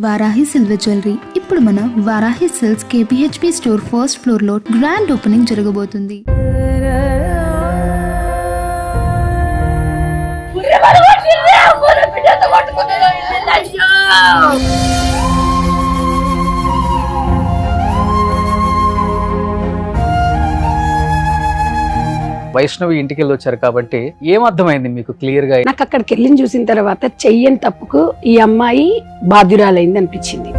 Varahi silver jewellery ఇప్పుడు మన Varahi silks KPHP store first floor లో గ్రాండ్ ఓపెనింగ్ జరగబోతుంది. వైష్ణవి ఇంటికి వెళ్ళి వచ్చారు కాబట్టి ఏమర్థమైంది మీకు క్లియర్ గా? నాకు అక్కడికి వెళ్ళి చూసిన తర్వాత చెయ్యని తప్పుకు ఈ అమ్మాయి బాధ్యురాలైంది అనిపించింది.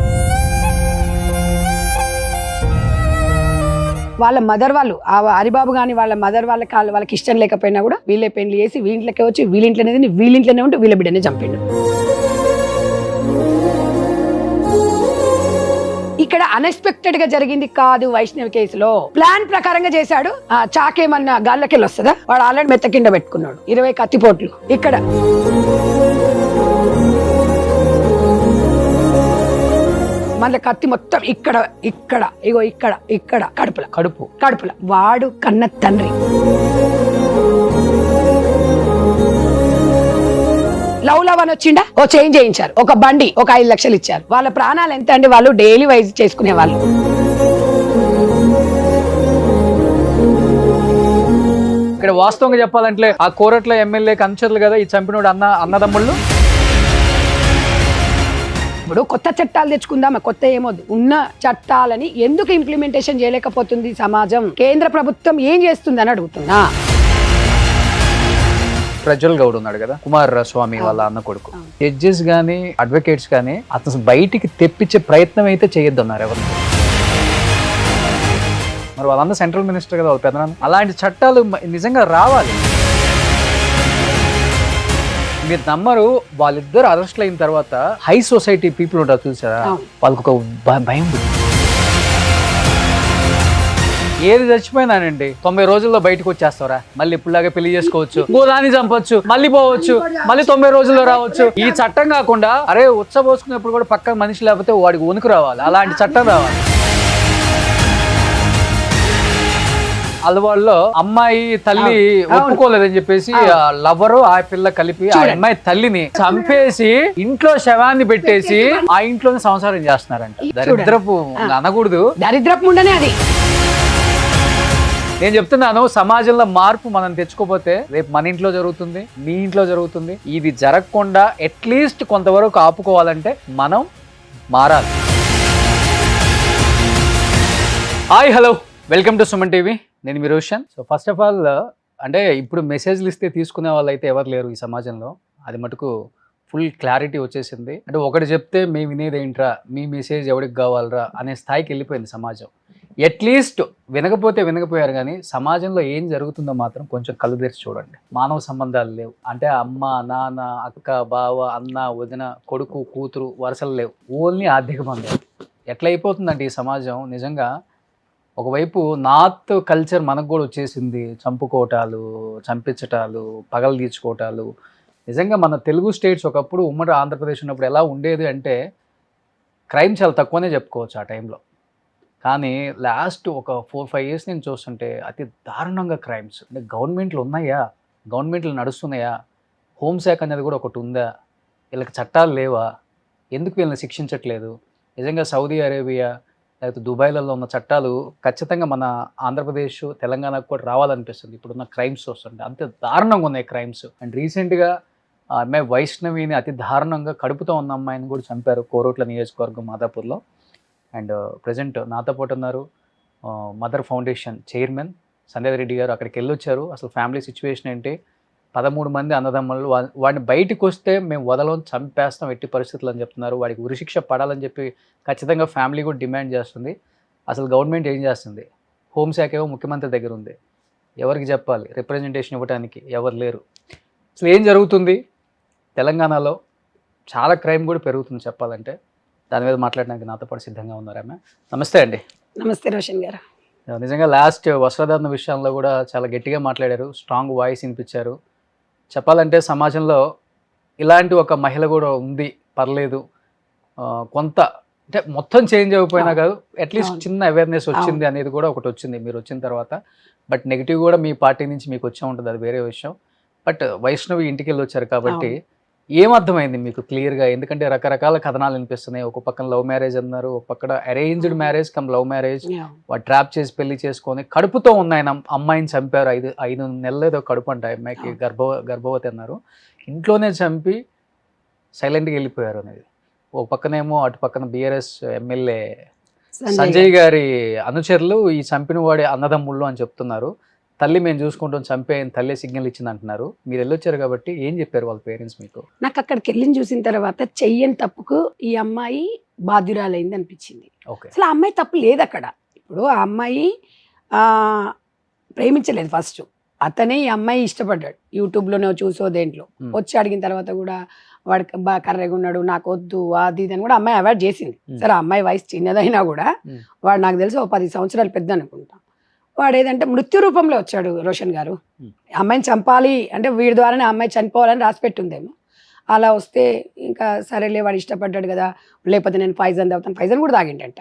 వాళ్ళ మదర్ వాళ్ళు ఆ హరిబాబు గాని వాళ్ళ మదర్ వాళ్ళకి ఇష్టం లేకపోయినా కూడా వీళ్ళే పెళ్లి చేసి వీళ్ళకే వచ్చి వీళ్ళింట్లోనే ఉంటే వీళ్ళ బిడ్డనే చంపిండు. ఇక్కడ అన్ఎక్స్పెక్టెడ్ గా జరిగింది కాదు. వైష్ణవి కేసులో ప్లాన్ ప్రకారంగా చేశాడు. చాకేమన్నా గాల్లకెళ్ళి వస్తుందా? వాడు ఆల్రెడీ మెత్త కింద పెట్టుకున్నాడు 20 కత్తిపోట్లు. ఇక్కడ మళ్ళీ కత్తి మొత్తం ఇక్కడ ఇగో ఇక్కడ కడుపుల వాడు కన్న తండ్రి. లవ్ అని వచ్చిండా, ఓ చేంజ్ చేయించారు, ఒక బండి, ఒక 5 లక్షలు ఇచ్చారు. వాళ్ళ ప్రాణాలు ఎంత అండి? వాళ్ళు డైలీ వైజ్ చేసుకునే వాళ్ళు. ఇక్కడ వాస్తవంగా చెప్పాలంటే ఆ కోరట్ల ఎమ్మెల్యేకి అనుచరులు కదా ఈ చంపినోడు అన్నదమ్ముళ్ళు. ఇప్పుడు కొత్త చట్టాలు తెచ్చుకుందామా? కొత్త ఏమొద్దు, ఉన్న చట్టాలని ఎందుకు ఇంప్లిమెంటేషన్ చేయలేకపోతుంది సమాజం? కేంద్ర ప్రభుత్వం ఏం చేస్తుంది అని అడుగుతున్నా. ప్రజ్వల్ గౌడ్ ఉన్నాడు కదా, కుమార్ స్వామి వాళ్ళ అన్న కొడుకు. జడ్జెస్ గానీ అడ్వకేట్స్ గానీ అతను బయటికి తెప్పించే ప్రయత్నం అయితే చేయొద్దన్నారు ఎవరు. మరి వాళ్ళందరూ సెంట్రల్ మినిస్టర్ కదా, వాళ్ళ పెదనాన్న. అలాంటి చట్టాలు నిజంగా రావాలి. మీరు నమ్మరు, వాళ్ళిద్దరు అరెస్ట్లు అయిన తర్వాత హై సొసైటీ పీపుల్ ఉంటారు చూసారా, వాళ్ళకి ఒక భయం. ఏది చచ్చిపోయినానండి 90 రోజుల్లో బయటకు వచ్చేస్తారా, మళ్ళీ ఇప్పుడులాగా పెళ్లి చేసుకోవచ్చు, గోదాన్ని చంపొచ్చు, మళ్ళీ పోవచ్చు, మళ్ళీ 90 రోజుల్లో రావచ్చు. ఈ చట్టం కాకుండా అరే ఉచ్చబోసుకునేప్పుడు కూడా పక్కన మనిషి లేకపోతే వాడికి వణుకు రావాలి, అలాంటి చట్టం రావాలి. అలవాళ్ళలో అమ్మాయి తల్లి ఒప్పుకోలేదని చెప్పేసి లవరు ఆ పిల్ల కలిపి ఆ అమ్మాయి తల్లిని చంపేసి ఇంట్లో శవాన్ని పెట్టేసి ఆ ఇంట్లోనే సంసారం చేస్తున్నారంట. దరిద్రపు అనకూడదు, దరిద్రపు ఉండనే అది. నేను చెప్తున్నాను, సమాజంలో మార్పు మనం తెచ్చుకోపోతే రేపు మన ఇంట్లో జరుగుతుంది, మీ ఇంట్లో జరుగుతుంది. ఇది జరగకుండా అట్లీస్ట్ కొంతవరకు ఆపుకోవాలంటే మనం మారాలి. Hi hello, welcome to Suman TV. నేను మీ Roshan. So first of all అంటే ఇప్పుడు మెసేజ్లు ఇస్తే తీసుకునే వాళ్ళు అయితే ఎవరు లేరు ఈ సమాజంలో. అది మటుకు ఫుల్ క్లారిటీ వచ్చేసింది. అంటే ఒకటి చెప్తే మేము వినేది ఏంట్రా, మీ మెసేజ్ ఎవరికి కావాలరా అనే స్థాయికి వెళ్ళిపోయింది సమాజం. అట్లీస్ట్ వినకపోయారు కానీ సమాజంలో ఏం జరుగుతుందో మాత్రం కొంచెం కళ్ళు తెరిచి చూడండి. మానవ సంబంధాలు లేవు, అంటే అమ్మ నాన్న అక్క బావ అన్న వదిన కొడుకు కూతురు వరుసలు లేవు, ఓన్లీ ఆర్థిక బంధాలు. ఎట్లా అయిపోతుందంటే ఈ సమాజం నిజంగా. ఒకవైపు నార్త్ కల్చర్ మనకు కూడా వచ్చేసింది, చంపుకోవటాలు, చంపించటాలు, పగలు తీర్చుకోవటాలు. నిజంగా మన తెలుగు స్టేట్స్ ఒకప్పుడు ఉమ్మడి ఆంధ్రప్రదేశ్ ఉన్నప్పుడు ఎలా ఉండేది అంటే క్రైమ్ చాలా తక్కువనే చెప్పుకోవచ్చు ఆ టైంలో. కానీ లాస్ట్ ఒక 4-5 years నేను చూస్తుంటే అతి దారుణంగా క్రైమ్స్. అంటే గవర్నమెంట్లు ఉన్నాయా, గవర్నమెంట్లు నడుస్తున్నాయా, హోంశాఖ అనేది కూడా ఒకటి ఉందా, వీళ్ళకి చట్టాలు లేవా, ఎందుకు వీళ్ళని శిక్షించట్లేదు? నిజంగా సౌదీ అరేబియా లేకపోతే దుబాయ్లలో ఉన్న చట్టాలు ఖచ్చితంగా మన ఆంధ్రప్రదేశ్ తెలంగాణకు కూడా రావాలనిపిస్తుంది ఇప్పుడున్న క్రైమ్స్ చూస్తుంటే. అంతే దారుణంగా ఉన్నాయి క్రైమ్స్. అండ్ రీసెంట్గా ఆ అమ్మాయి వైష్ణవిని అతి దారుణంగా కడుపుతో ఉన్న అమ్మాయిని కూడా చంపారు కోరుట్ల నియోజకవర్గం మాదాపూర్లో. అండ్ ప్రజెంట్ నాతో పాటు ఉన్నారు mother foundation chairman Sandhya Reddy Reddy గారు. అక్కడికి వెళ్ళొచ్చారు. అసలు ఫ్యామిలీ సిచ్యువేషన్ ఏంటి, 13 మంది అన్నదమ్ములు, వాడిని బయటకు వస్తే మేము వదలం, చంపేస్తాం ఎట్టి పరిస్థితులు అని చెప్తున్నారు. వాడికి ఉరిశిక్ష పడాలని చెప్పి ఖచ్చితంగా ఫ్యామిలీ కూడా డిమాండ్ చేస్తుంది. అసలు గవర్నమెంట్ ఏం చేస్తుంది? హోంశాఖ ఏమో ముఖ్యమంత్రి దగ్గర ఉంది, ఎవరికి చెప్పాలి? రిప్రజెంటేషన్ ఇవ్వడానికి ఎవరు లేరు. అసలు ఏం జరుగుతుంది తెలంగాణలో? చాలా క్రైమ్ కూడా పెరుగుతుంది చెప్పాలంటే. దాని మీద మాట్లాడడానికి నాతో పాటు సిద్ధంగా ఉన్నారు ఆమె. నమస్తే అండి. నమస్తే రోషన్ గారు. నిజంగా లాస్ట్ వస్త్రధారణ విషయంలో కూడా చాలా గట్టిగా మాట్లాడారు, స్ట్రాంగ్ వాయిస్ వినిపించారు. చెప్పాలంటే సమాజంలో ఇలాంటి ఒక మహిళ కూడా ఉంది, పర్లేదు, కొంత అంటే మొత్తం చేంజ్ అయిపోయినా కాదు, అట్లీస్ట్ చిన్న అవేర్నెస్ వచ్చింది అనేది కూడా ఒకటి వచ్చింది మీరు వచ్చిన తర్వాత. బట్ నెగిటివ్ కూడా మీ పార్టీ నుంచి మీకు వచ్చే ఉంటుంది, అది వేరే విషయం. బట్ వైష్ణవి ఇంటికి వెళ్ళి వచ్చారు కాబట్టి ఏమర్థమైంది మీకు క్లియర్గా? ఎందుకంటే రకరకాల కథనాలు వినిపిస్తున్నాయి. ఒక పక్కన లవ్ మ్యారేజ్ అన్నారు, ఒక పక్కన arranged marriage come love marriage, వాడు ట్రాప్ చేసి పెళ్లి చేసుకొని కడుపుతో ఉన్న ఆయన అమ్మాయిని చంపారు. 5 నెలలు ఏదో కడుపు అంట అమ్మాయికి, గర్భవతి అన్నారు. ఇంట్లోనే చంపి సైలెంట్గా వెళ్ళిపోయారు అనేది. ఒక పక్కనేమో అటు పక్కన బీఆర్ఎస్ ఎమ్మెల్యే సంజయ్ గారి అనుచరులు ఈ చంపిన వాడి అన్నదమ్ముళ్ళు అని చెప్తున్నారు. తల్లి మేము చూసుకుంటాం, చంపే తల్లి సిగ్నల్ ఇచ్చింది అంటున్నారు. మీరు వెళ్ళొచ్చారు కాబట్టి ఏం చెప్పారు వాళ్ళ పేరెంట్స్ మీకు? నాకు అక్కడికి వెళ్ళి చూసిన తర్వాత చెయ్యని తప్పుకు ఈ అమ్మాయి బాధ్యురాలైంది అనిపించింది. అసలు ఆ అమ్మాయి తప్పు లేదు అక్కడ. ఇప్పుడు ఆ అమ్మాయి ప్రేమించలేదు ఫస్ట్, అతనే ఈ అమ్మాయి ఇష్టపడ్డాడు. యూట్యూబ్లోనే చూసో దేంట్లో వచ్చి అడిగిన తర్వాత కూడా వాడికి బాగా కర్రెగా ఉన్నాడు, నాకు వద్దు అది ఇది అని కూడా అమ్మాయి అవాయిడ్ చేసింది. సరే ఆ అమ్మాయి వయసు చిన్నదైనా కూడా వాడు నాకు తెలిసి ఓ 10 సంవత్సరాలు పెద్ద అనుకుంటా. వాడు ఏదంటే మృత్యు రూపంలో వచ్చాడు రోషన్ గారు. అమ్మాయిని చంపాలి అంటే వీడి ద్వారానే అమ్మాయి చనిపోవాలని రాసిపెట్టుందేమో. అలా వస్తే ఇంకా సరేలే వాడు ఇష్టపడ్డాడు కదా, లేకపోతే నేను పైజన్ తాగుతాను. పైజన్ కూడా తాగిండంట.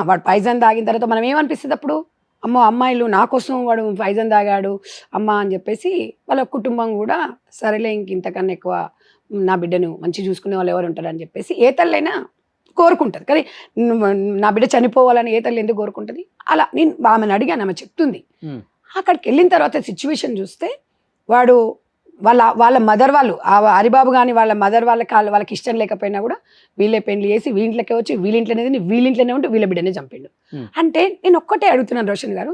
వాడు పైజన్ తాగిన తర్వాత మనం ఏమనిపిస్తుంది అప్పుడు, అమ్మో అమ్మాయిలు నా కోసం వాడు పైజన్ తాగాడు అమ్మ అని చెప్పేసి వాళ్ళ కుటుంబం కూడా సరేలే ఇంతకన్నా ఎక్కువ నా బిడ్డను మంచి చూసుకునే వాళ్ళు ఎవరు ఉంటారని చెప్పేసి ఏ తల్లైనా కోరుకుంటుంది. కానీ నా బిడ్డ చనిపోవాలని ఏ తల్లి ఎందుకు కోరుకుంటుంది? అలా నేను ఆమెను అడిగాను, ఆమె చెప్తుంది. అక్కడికి వెళ్ళిన తర్వాత సిచ్యువేషన్ చూస్తే వాడు వాళ్ళ మదర్ వాళ్ళు హరిబాబు కానీ వాళ్ళ మదర్ వాళ్ళకి ఇష్టం లేకపోయినా కూడా వీళ్ళే పెళ్లి చేసి వీళ్ళకే వచ్చి వీళ్ళింట్లోనే ఉంటే వీళ్ళ బిడ్డనే చంపిండు. అంటే నేను ఒక్కటే అడుగుతున్నాను రోషన్ గారు,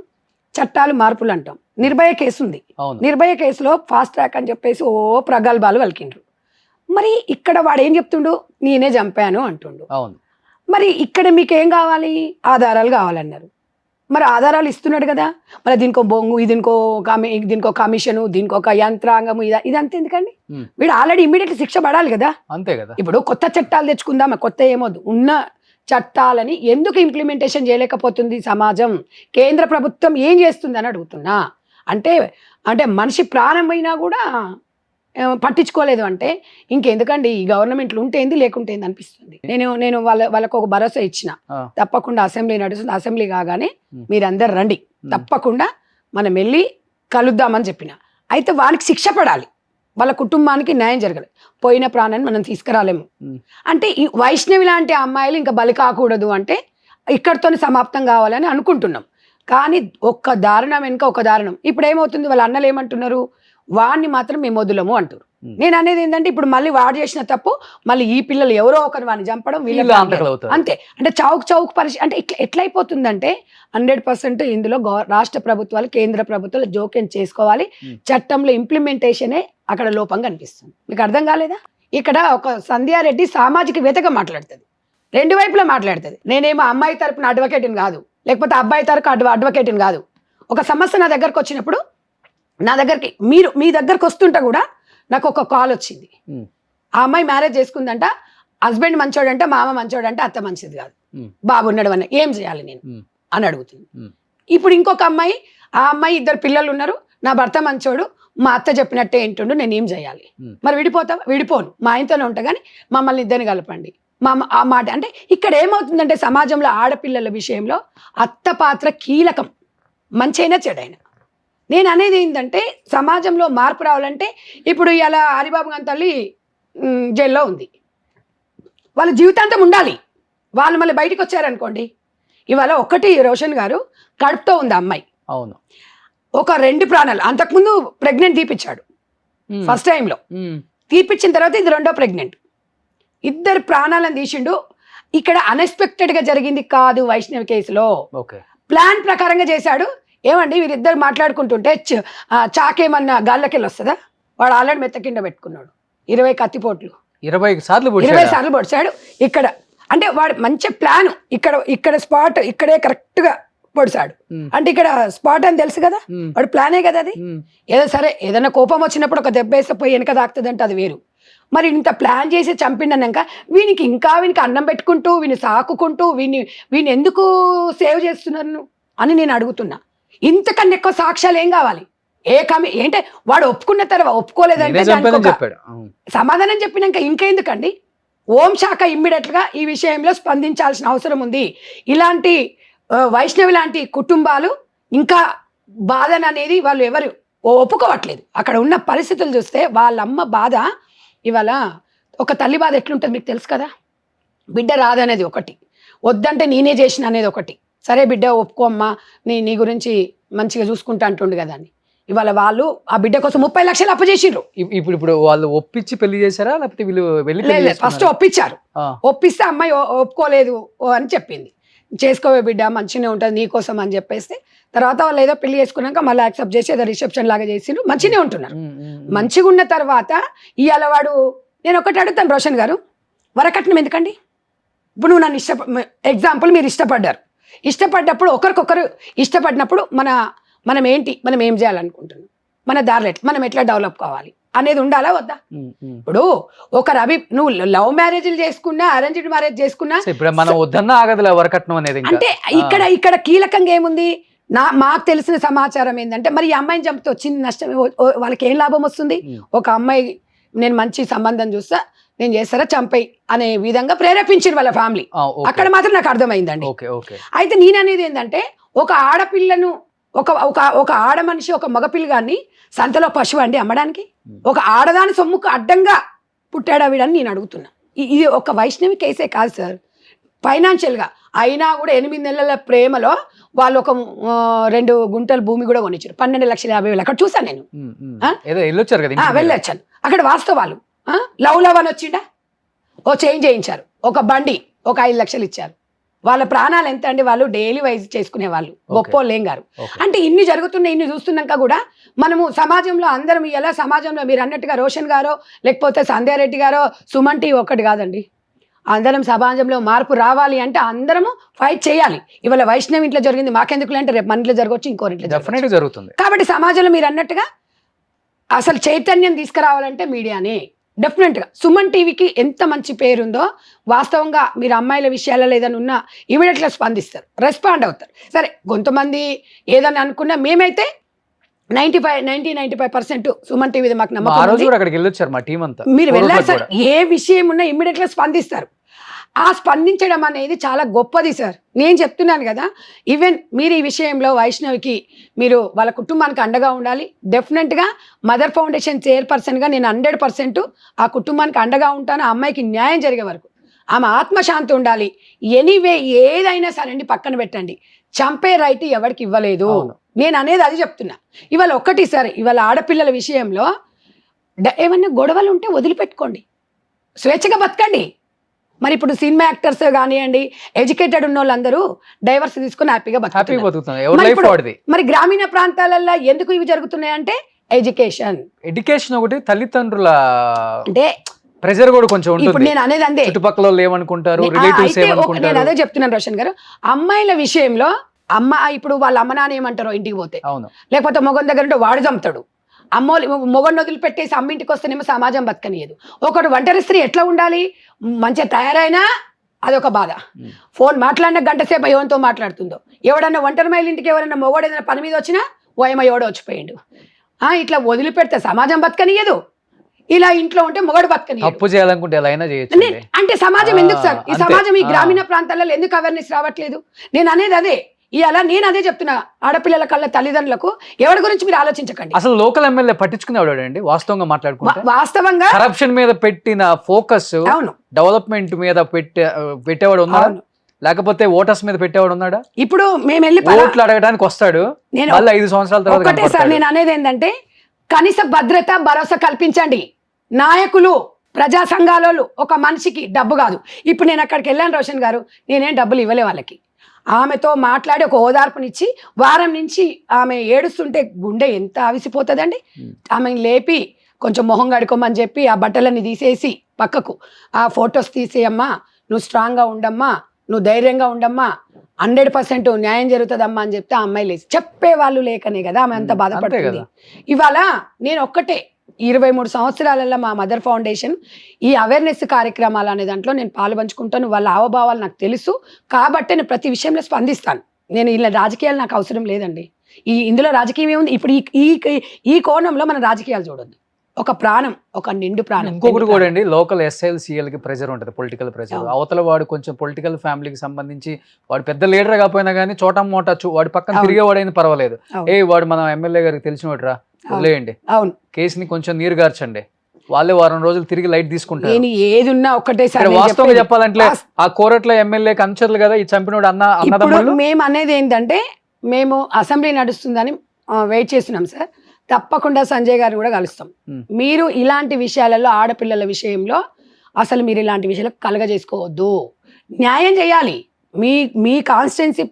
చట్టాలు మార్పులు అంటాం. నిర్భయ కేసు ఉంది, నిర్భయ కేసులో ఫాస్ట్ ట్రాక్ అని చెప్పేసి ఓ ప్రగల్భాలు వలికిండ్రు. మరి ఇక్కడ వాడు ఏం చెప్తుండు, నేనే చంపాను అంటుండు. మరి ఇక్కడ మీకేం కావాలి, ఆధారాలు కావాలన్నారు. మరి ఆధారాలు ఇస్తున్నాడు కదా, మరి దీనికో బొంగు, దీనికో కమిషను, దీనికి ఒక యంత్రాంగము, ఇదంతా ఎందుకండి? వీడు ఆల్రెడీ ఇమ్మీడియట్లీ శిక్ష పడాలి కదా. అంతే కదా. ఇప్పుడు కొత్త చట్టాలు తెచ్చుకుందామా, కొత్త ఏమొద్దు, ఉన్న చట్టాలని ఎందుకు ఇంప్లిమెంటేషన్ చేయలేకపోతుంది సమాజం? కేంద్ర ప్రభుత్వం ఏం చేస్తుంది అని అడుగుతున్నా. అంటే మనిషి ప్రాణం అయినా కూడా పట్టించుకోలేదు అంటే ఇంకెందుకండి ఈ గవర్నమెంట్లు ఉంటేంది లేకుంటేంది అనిపిస్తుంది. నేను వాళ్ళకు ఒక భరోసా ఇచ్చిన, తప్పకుండా అసెంబ్లీ నడుస్తుంది, అసెంబ్లీ కాగానే మీరందరు రండి, తప్పకుండా మనం వెళ్ళి కలుద్దామని చెప్పిన. అయితే వానికి శిక్ష పడాలి, వాళ్ళ కుటుంబానికి న్యాయం జరగాలి. పోయిన ప్రాణాన్ని మనం తీసుకురాలేము. అంటే ఈ వైష్ణవి లాంటి అమ్మాయిలు ఇంకా బలి కాకూడదు అంటే ఇక్కడితోనే సమాప్తం కావాలని అనుకుంటున్నాం. కానీ ఒక్క దారుణం వెనుక ఒక దారుణం. ఇప్పుడు ఏమవుతుంది, వాళ్ళ అన్నలు ఏమంటున్నారు, వాడిని మాత్రం మేము వదులము అంటారు. నేను అనేది ఏంటంటే ఇప్పుడు మళ్ళీ వాడు చేసిన తప్పు మళ్ళీ ఈ పిల్లలు ఎవరో ఒకరు వాడిని చంపడం, వీళ్ళు అంతే. అంటే చౌక్ పరిస్థితి అంటే ఎట్లయిపోతుందంటే 100% ఇందులో రాష్ట్ర ప్రభుత్వాలు, కేంద్ర ప్రభుత్వాలు జోక్యం చేసుకోవాలి. చట్టంలో ఇంప్లిమెంటేషనే అక్కడ లోపంగా అనిపిస్తుంది. మీకు అర్థం కాలేదా? ఇక్కడ ఒక సంధ్యారెడ్డి సామాజికవేత్తగా మాట్లాడుతుంది, రెండు వైపులా మాట్లాడుతుంది. నేనేమో అమ్మాయి తరపున అడ్వకేట్ని కాదు, లేకపోతే అబ్బాయి తరపు అడ్వకేట్ని కాదు. ఒక సమస్య నా దగ్గరకు వచ్చినప్పుడు, నా దగ్గరికి మీ దగ్గరకు వస్తుంటే కూడా నాకు ఒక కాల్ వచ్చింది. ఆ అమ్మాయి మ్యారేజ్ చేసుకుందంట, హస్బెండ్ మంచోడంట, మామ మంచోడంట, అత్త మంచిది కాదు, బాబు ఉన్నాడు అన్న, ఏం చేయాలి నేను అని అడుగుతుంది. ఇప్పుడు ఇంకొక అమ్మాయి, ఆ అమ్మాయి 2 పిల్లలు ఉన్నారు, నా భర్త మంచోడు, మా అత్త చెప్పినట్టే ఏంటుండు, నేను ఏం చేయాలి? మరి విడిపోను, మా ఆయనతోనే ఉంటా కానీ మమ్మల్ని ఇద్దరిని కలపండి ఆ మాట. అంటే ఇక్కడ ఏమవుతుందంటే సమాజంలో ఆడపిల్లల విషయంలో అత్త పాత్ర కీలకం, మంచైనా చెడైనా. నేను అనేది ఏంటంటే సమాజంలో మార్పు రావాలంటే ఇప్పుడు ఇలా హరిబాబు గారి తల్లి జైల్లో ఉంది, వాళ్ళ జీవితాంతం ఉండాలి. వాళ్ళు మళ్ళీ బయటకు వచ్చారనుకోండి, ఇవాళ ఒకటి రోషన్ గారు కడుపుతో ఉంది అమ్మాయి, అవును, ఒక 2 ప్రాణాలు. అంతకుముందు ప్రెగ్నెంట్ తీపిచ్చాడు ఫస్ట్ టైంలో, తీపిచ్చిన తర్వాత ఇది 2వ ప్రెగ్నెంట్, 2 ప్రాణాలను తీసిండు. ఇక్కడ అన్ఎక్స్పెక్టెడ్గా జరిగింది కాదు వైష్ణవి కేసులో, ప్లాన్ ప్రకారంగా చేశాడు. ఏమండి వీరిద్దరు మాట్లాడుకుంటుంటే చాకేమన్నా గాళ్ళకెళ్ళి వస్తుందా? వాడు ఆల్రెడీ మెత్త కింద పెట్టుకున్నాడు, 20 కత్తిపోట్లు, 20 సార్లు పొడిచాడు. ఇక్కడ అంటే వాడు మంచి ప్లాన్, ఇక్కడ స్పాట్ ఇక్కడే కరెక్ట్ గా పొడిచాడు. అంటే ఇక్కడ స్పాట్ అని తెలుసు కదా, వాడు ప్లానే కదా అది. ఏదో సరే ఏదైనా కోపం వచ్చినప్పుడు ఒక దెబ్బ వేస్తే పోయి వెనక తాకుతుందంటే అది వేరు. మరి ఇంత ప్లాన్ చేసి చంపిండన్నాక వీనికి అన్నం పెట్టుకుంటూ, వీని సాకుకుంటూ, వీని ఎందుకు సేవ్ చేస్తున్నారు అని నేను అడుగుతున్నా. ఇంతకన్నా ఎక్కువ సాక్ష్యాలు ఏం కావాలి? ఏంటే వాడు ఒప్పుకున్న తర్వాత ఒప్పుకోలేదంటే సమాధానం చెప్పినాక ఇంకెందుకండి? హోంశాఖ ఇమ్మీడియట్ గా ఈ విషయంలో స్పందించాల్సిన అవసరం ఉంది. ఇలాంటి వైష్ణవి లాంటి కుటుంబాలు ఇంకా బాధన అనేది వాళ్ళు ఎవరు ఒప్పుకోవట్లేదు. అక్కడ ఉన్న పరిస్థితులు చూస్తే వాళ్ళమ్మ బాధ ఇవాళ ఒక తల్లి బాధ ఎట్లుంటుంది మీకు తెలుసు కదా, బిడ్డ రాదనేది ఒకటి, వద్దంటే నేనే చేసిన అనేది ఒకటి. సరే బిడ్డ ఒప్పుకో అమ్మా, నీ గురించి మంచిగా చూసుకుంటా అంటుండు కదా అని. ఇవాళ వాళ్ళు ఆ బిడ్డ కోసం 30 లక్షలు అప్పు చేసిండ్రు. ఇప్పుడు వాళ్ళు ఒప్పించి పెళ్లి చేశారా లేకపోతే వీళ్ళు వెళ్ళి ఫస్ట్ ఒప్పించారు. ఒప్పిస్తే అమ్మాయి ఒప్పుకోలేదు అని చెప్పింది. చేసుకోవే బిడ్డ మంచిగానే ఉంటుంది నీకోసం అని చెప్పేస్తే తర్వాత వాళ్ళు ఏదో పెళ్లి చేసుకున్నాక మళ్ళీ యాక్సెప్ట్ చేసి ఏదో రిసెప్షన్ లాగా చేసిండ్రు, మంచిగానే ఉంటున్నారు. మంచిగా ఉన్న తర్వాత ఇవాళ వాడు, నేను ఒకటి అడుగుతాను రోషన్ గారు, వరకట్నం ఎందుకండి? ఇప్పుడు నువ్వు నన్ను ఎగ్జాంపుల్ మీరు ఇష్టపడ్డప్పుడు ఒకరికొకరు ఇష్టపడినప్పుడు మనం ఏం చేయాలనుకుంటున్నాం, మన దారిలో మనం ఎట్లా డెవలప్ కావాలి అనేది ఉండాలా వద్దా? ఇప్పుడు నువ్వు లవ్ మ్యారేజ్లు చేసుకున్నా అరేంజ్డ్ మ్యారేజ్ చేసుకున్నా అంటే ఇక్కడ కీలకంగా ఏముంది, మాకు తెలిసిన సమాచారం ఏంటంటే మరి ఈ అమ్మాయిని చంపితే వచ్చింది నష్టం, వాళ్ళకి ఏం లాభం వస్తుంది? ఒక అమ్మాయి నేను మంచి సంబంధం చూస్తా నేను చేస్తారా చంపేయి అనే విధంగా ప్రేరేపించారు వాళ్ళ ఫ్యామిలీ. అక్కడ మాత్రం నాకు అర్థమైందండి. అయితే నేను అనేది ఏంటంటే ఒక ఆడపిల్లను ఒక ఆడ మనిషి ఒక మగపిల్లగాన్ని సంతలో పశువు అండి అమ్మడానికి? ఒక ఆడదాని సొమ్ముకు అడ్డంగా పుట్టాడా వీడని నేను అడుగుతున్నా. ఇది ఒక వైష్ణవి కేసే కాదు సార్, ఫైనాన్షియల్గా అయినా కూడా 8 నెలల ప్రేమలో వాళ్ళు ఒక 2 గుంటల భూమి కూడా కొనిచ్చారు, 12,50,000. అక్కడ చూసాను నేను, వెళ్ళొచ్చాను. అక్కడ వాస్తవాలు. లవ్ అని వచ్చిండా, ఓ చేంజ్ చేయించారు, ఒక బండి ఒక 5 లక్షలు ఇచ్చారు. వాళ్ళ ప్రాణాలు ఎంత అండి, వాళ్ళు డైలీ వైజ్ చేసుకునే వాళ్ళు గొప్పోళ్ళు ఏం గారు. అంటే ఇన్ని జరుగుతున్నాయి, ఇన్ని చూస్తున్నాక కూడా మనము సమాజంలో అందరం ఎలా సమాజంలో మీరు అన్నట్టుగా రోషన్ గారో లేకపోతే సంధ్యారెడ్డి గారో సుమన్ టీవీ ఒక్కటి కాదండి, అందరం సమాజంలో మార్పు రావాలి అంటే అందరము ఫైట్ చేయాలి. ఇవాళ వైష్ణవి ఇంట్లో జరిగింది మాకెందుకు అంటే రేపు మన ఇంట్లో జరగవచ్చు, ఇంకోరి ఇంట్లో జరుగుతుంది. కాబట్టి సమాజంలో మీరు అన్నట్టుగా అసలు చైతన్యం తీసుకురావాలంటే మీడియానే. డెఫినెట్గా సుమన్ టీవీకి ఎంత మంచి పేరుందో వాస్తవంగా మీరు అమ్మాయిల విషయాలలో ఏదైనా ఉన్నా ఇమీడియట్గా స్పందిస్తారు, రెస్పాండ్ అవుతారు. సరే కొంతమంది ఏదని అనుకున్నా మేమైతే 95% సుమన్ టీవీ మాకు నమ్మకం. మీరు వెళ్ళారు సార్, ఏ విషయం ఉన్నా ఇమీడియట్గా స్పందిస్తారు. ఆ స్పందించడం అనేది చాలా గొప్పది సార్. నేను చెప్తున్నాను కదా, ఈవెన్ మీరు ఈ విషయంలో వైష్ణవికి మీరు వాళ్ళ కుటుంబానికి అండగా ఉండాలి. డెఫినెట్గా మదర్ ఫౌండేషన్ చైర్పర్సన్గా నేను 100% ఆ కుటుంబానికి అండగా ఉంటాను. ఆ అమ్మాయికి న్యాయం జరిగే వరకు ఆమె ఆత్మశాంతి ఉండాలి. ఎనీవే ఏదైనా సరే అండి పక్కన పెట్టండి, చంపే రైట్ ఎవరికి ఇవ్వలేదు. నేను అనేది అది చెప్తున్నా. ఇవాళ ఒక్కటి సార్, ఇవాళ ఆడపిల్లల విషయంలో ఏమన్నా గొడవలు ఉంటే వదిలిపెట్టుకోండి, స్వేచ్ఛగా బతకండి. మరి ఇప్పుడు సినిమా యాక్టర్స్ కానివ్వండి, ఎడ్యుకేటెడ్ ఉన్న వాళ్ళందరూ డైవర్స్ తీసుకుని హ్యాపీగా బతుకుతున్నారు. మరి గ్రామీణ ప్రాంతాలలో ఎందుకు ఇవి జరుగుతున్నాయంటే ఎడ్యుకేషన్ ఒకటి, తల్లిదండ్రుల అంటే ప్రెషర్ కూడా కొంచెం ఉంటుంది. నేను అనేది అందే, చుట్టుపక్కల ఏమనుకుంటారు, నేను అదే చెప్తున్నాను రోషన్ గారు. అమ్మాయిల విషయంలో ఇప్పుడు వాళ్ళ అమ్మ నాన్న ఏమంటారో ఇంటికి పోతే, లేకపోతే మొగన్ దగ్గర ఉంటే వాడు చంపుతాడు, మొగన్ వదిలిపెట్టేసి అమ్మింటికి వస్తేనేమో సమాజం బతకనియదు. ఒకడు ఒంటరి స్త్రీ ఎట్లా ఉండాలి, మంచిగా తయారైనా అదొక బాధ. ఫోన్ మాట్లాడిన గంట సేపు ఎవరితో మాట్లాడుతుందో, ఎవడన్నా ఒంటరి మహిళ ఇంటికి ఎవరన్నా మొగోడు ఏదైనా పని మీద వచ్చినా ఓయమ్మ ఎవడో వచ్చిపోయిండు, ఇట్లా వదిలిపెడితే సమాజం బతకనియదు. ఇలా ఇంట్లో ఉంటే మొగడు బతకని తప్పు చేయాలనుకుంటే ఎలా అయినా చేయొచ్చు. అంటే సమాజం ఎందుకు సార్, ఈ సమాజం ఈ గ్రామీణ ప్రాంతాలలో ఎందుకు అవేర్నెస్ రావట్లేదు? నేను అనేది అదే. నేను అదే చెప్తున్నా, ఆడపిల్లల కళ్ళ తల్లిదండ్రులకు ఎవరి గురించి మీరు ఆలోచించకండి. అసలు లోకల్ ఎమ్మెల్యే పట్టించుకునేవాడండి వాస్తవంగా మాట్లాడుకుంటే. వాస్తవంగా కరప్షన్ మీద పెట్టిన ఫోకస్ డెవలప్మెంట్ మీద పెట్టేవాడు ఉన్నాడు, లేకపోతే ఓటర్స్ మీద పెట్టేవాడు ఉన్నాడా? ఇప్పుడు మేము వెళ్ళి ఓట్లు అడగడానికి వస్తాడు, మళ్ళీ 5 సంవత్సరాల తర్వాత. ఒకటే సార్ నేను అనేది ఏంటంటే, కనీస భద్రత భరోసా కల్పించండి. నాయకులు, ప్రజా సంఘాలు ఒక మనిషికి డబ్బు కాదు. ఇప్పుడు నేను అక్కడికి వెళ్ళాను రోషన్ గారు, నేనేం డబ్బులు ఇవ్వలే వాళ్ళకి. ఆమెతో మాట్లాడి ఒక ఓదార్పునిచ్చి వారం నుంచి ఆమె ఏడుస్తుంటే గుండె ఎంత ఆవిసిపోతుందండి. ఆమెను లేపి కొంచెం మొహం కడుకోమని చెప్పి ఆ బట్టలన్నీ తీసేసి పక్కకు ఆ ఫొటోస్ తీసేయమ్మా, నువ్వు స్ట్రాంగ్గా ఉండమ్మా, నువ్వు ధైర్యంగా ఉండమ్మా, 100% న్యాయం జరుగుతుందమ్మా అని చెప్తే ఆ అమ్మాయి లేచి చెప్పేవాళ్ళు లేకనే కదా ఆమె అంత బాధపడుతుంది. ఇవాళ నేను ఒక్కటే 23 సంవత్సరాలలో మా మదర్ ఫౌండేషన్ ఈ అవేర్నెస్ కార్యక్రమాలు అనే దాంట్లో నేను పాలుపంచుకుంటాను. వాళ్ళ హావభావాలు నాకు తెలుసు కాబట్టి నేను ప్రతి విషయంలో స్పందిస్తాను. నేను ఇలా రాజకీయాలు నాకు అవసరం లేదండి. ఇందులో రాజకీయం ఏముంది? ఇప్పుడు ఈ కోణంలో మన రాజకీయాలు చూడొద్దు. ఒక ప్రాణం, ఒక నిండు ప్రాణం. ఇంకొకటి కూడా అండి, లోకల్ SIL కి ప్రెజర్ ఉంటుంది, పొలిటికల్ ప్రెజర్. అవతల వాడు కొంచెం పొలిటికల్ ఫ్యామిలీకి సంబంధించి వాడు పెద్ద లీడర్ కాకపోయినా కానీ చోటా మోటా వాడు పక్కన తిరిగేవాడైనా పర్వాలేదు, వాడు మన ఎమ్మెల్యే గారికి తెలిసిన వాడు రా వదిలేయండి, కేసుని కొంచెం నీరు గార్చండి, వాళ్ళే వారం రోజులు తిరిగి లైట్ తీసుకుంటారు. నేను ఏది ఉన్నా ఒక్కటేసారి ఇక్కడ వాస్తవంగా చెప్పాలంటే ఆ కోరట్ల ఎమ్మెల్యే కంచర్లు కదా ఈ చంపినోడు ఇప్పుడు మేము అనేది ఏంటంటే మేము అసెంబ్లీ నడుస్తుందని వెయిట్ చేస్తున్నాం సార్. తప్పకుండా సంజయ్ గారిని కూడా కలుస్తాం. మీరు ఇలాంటి విషయాలలో ఆడపిల్లల విషయంలో అసలు మీరు ఇలాంటి విషయాలు కలగజేసుకోవద్దు, న్యాయం చేయాలి. మీ కాన్స్టిట్యున్సీ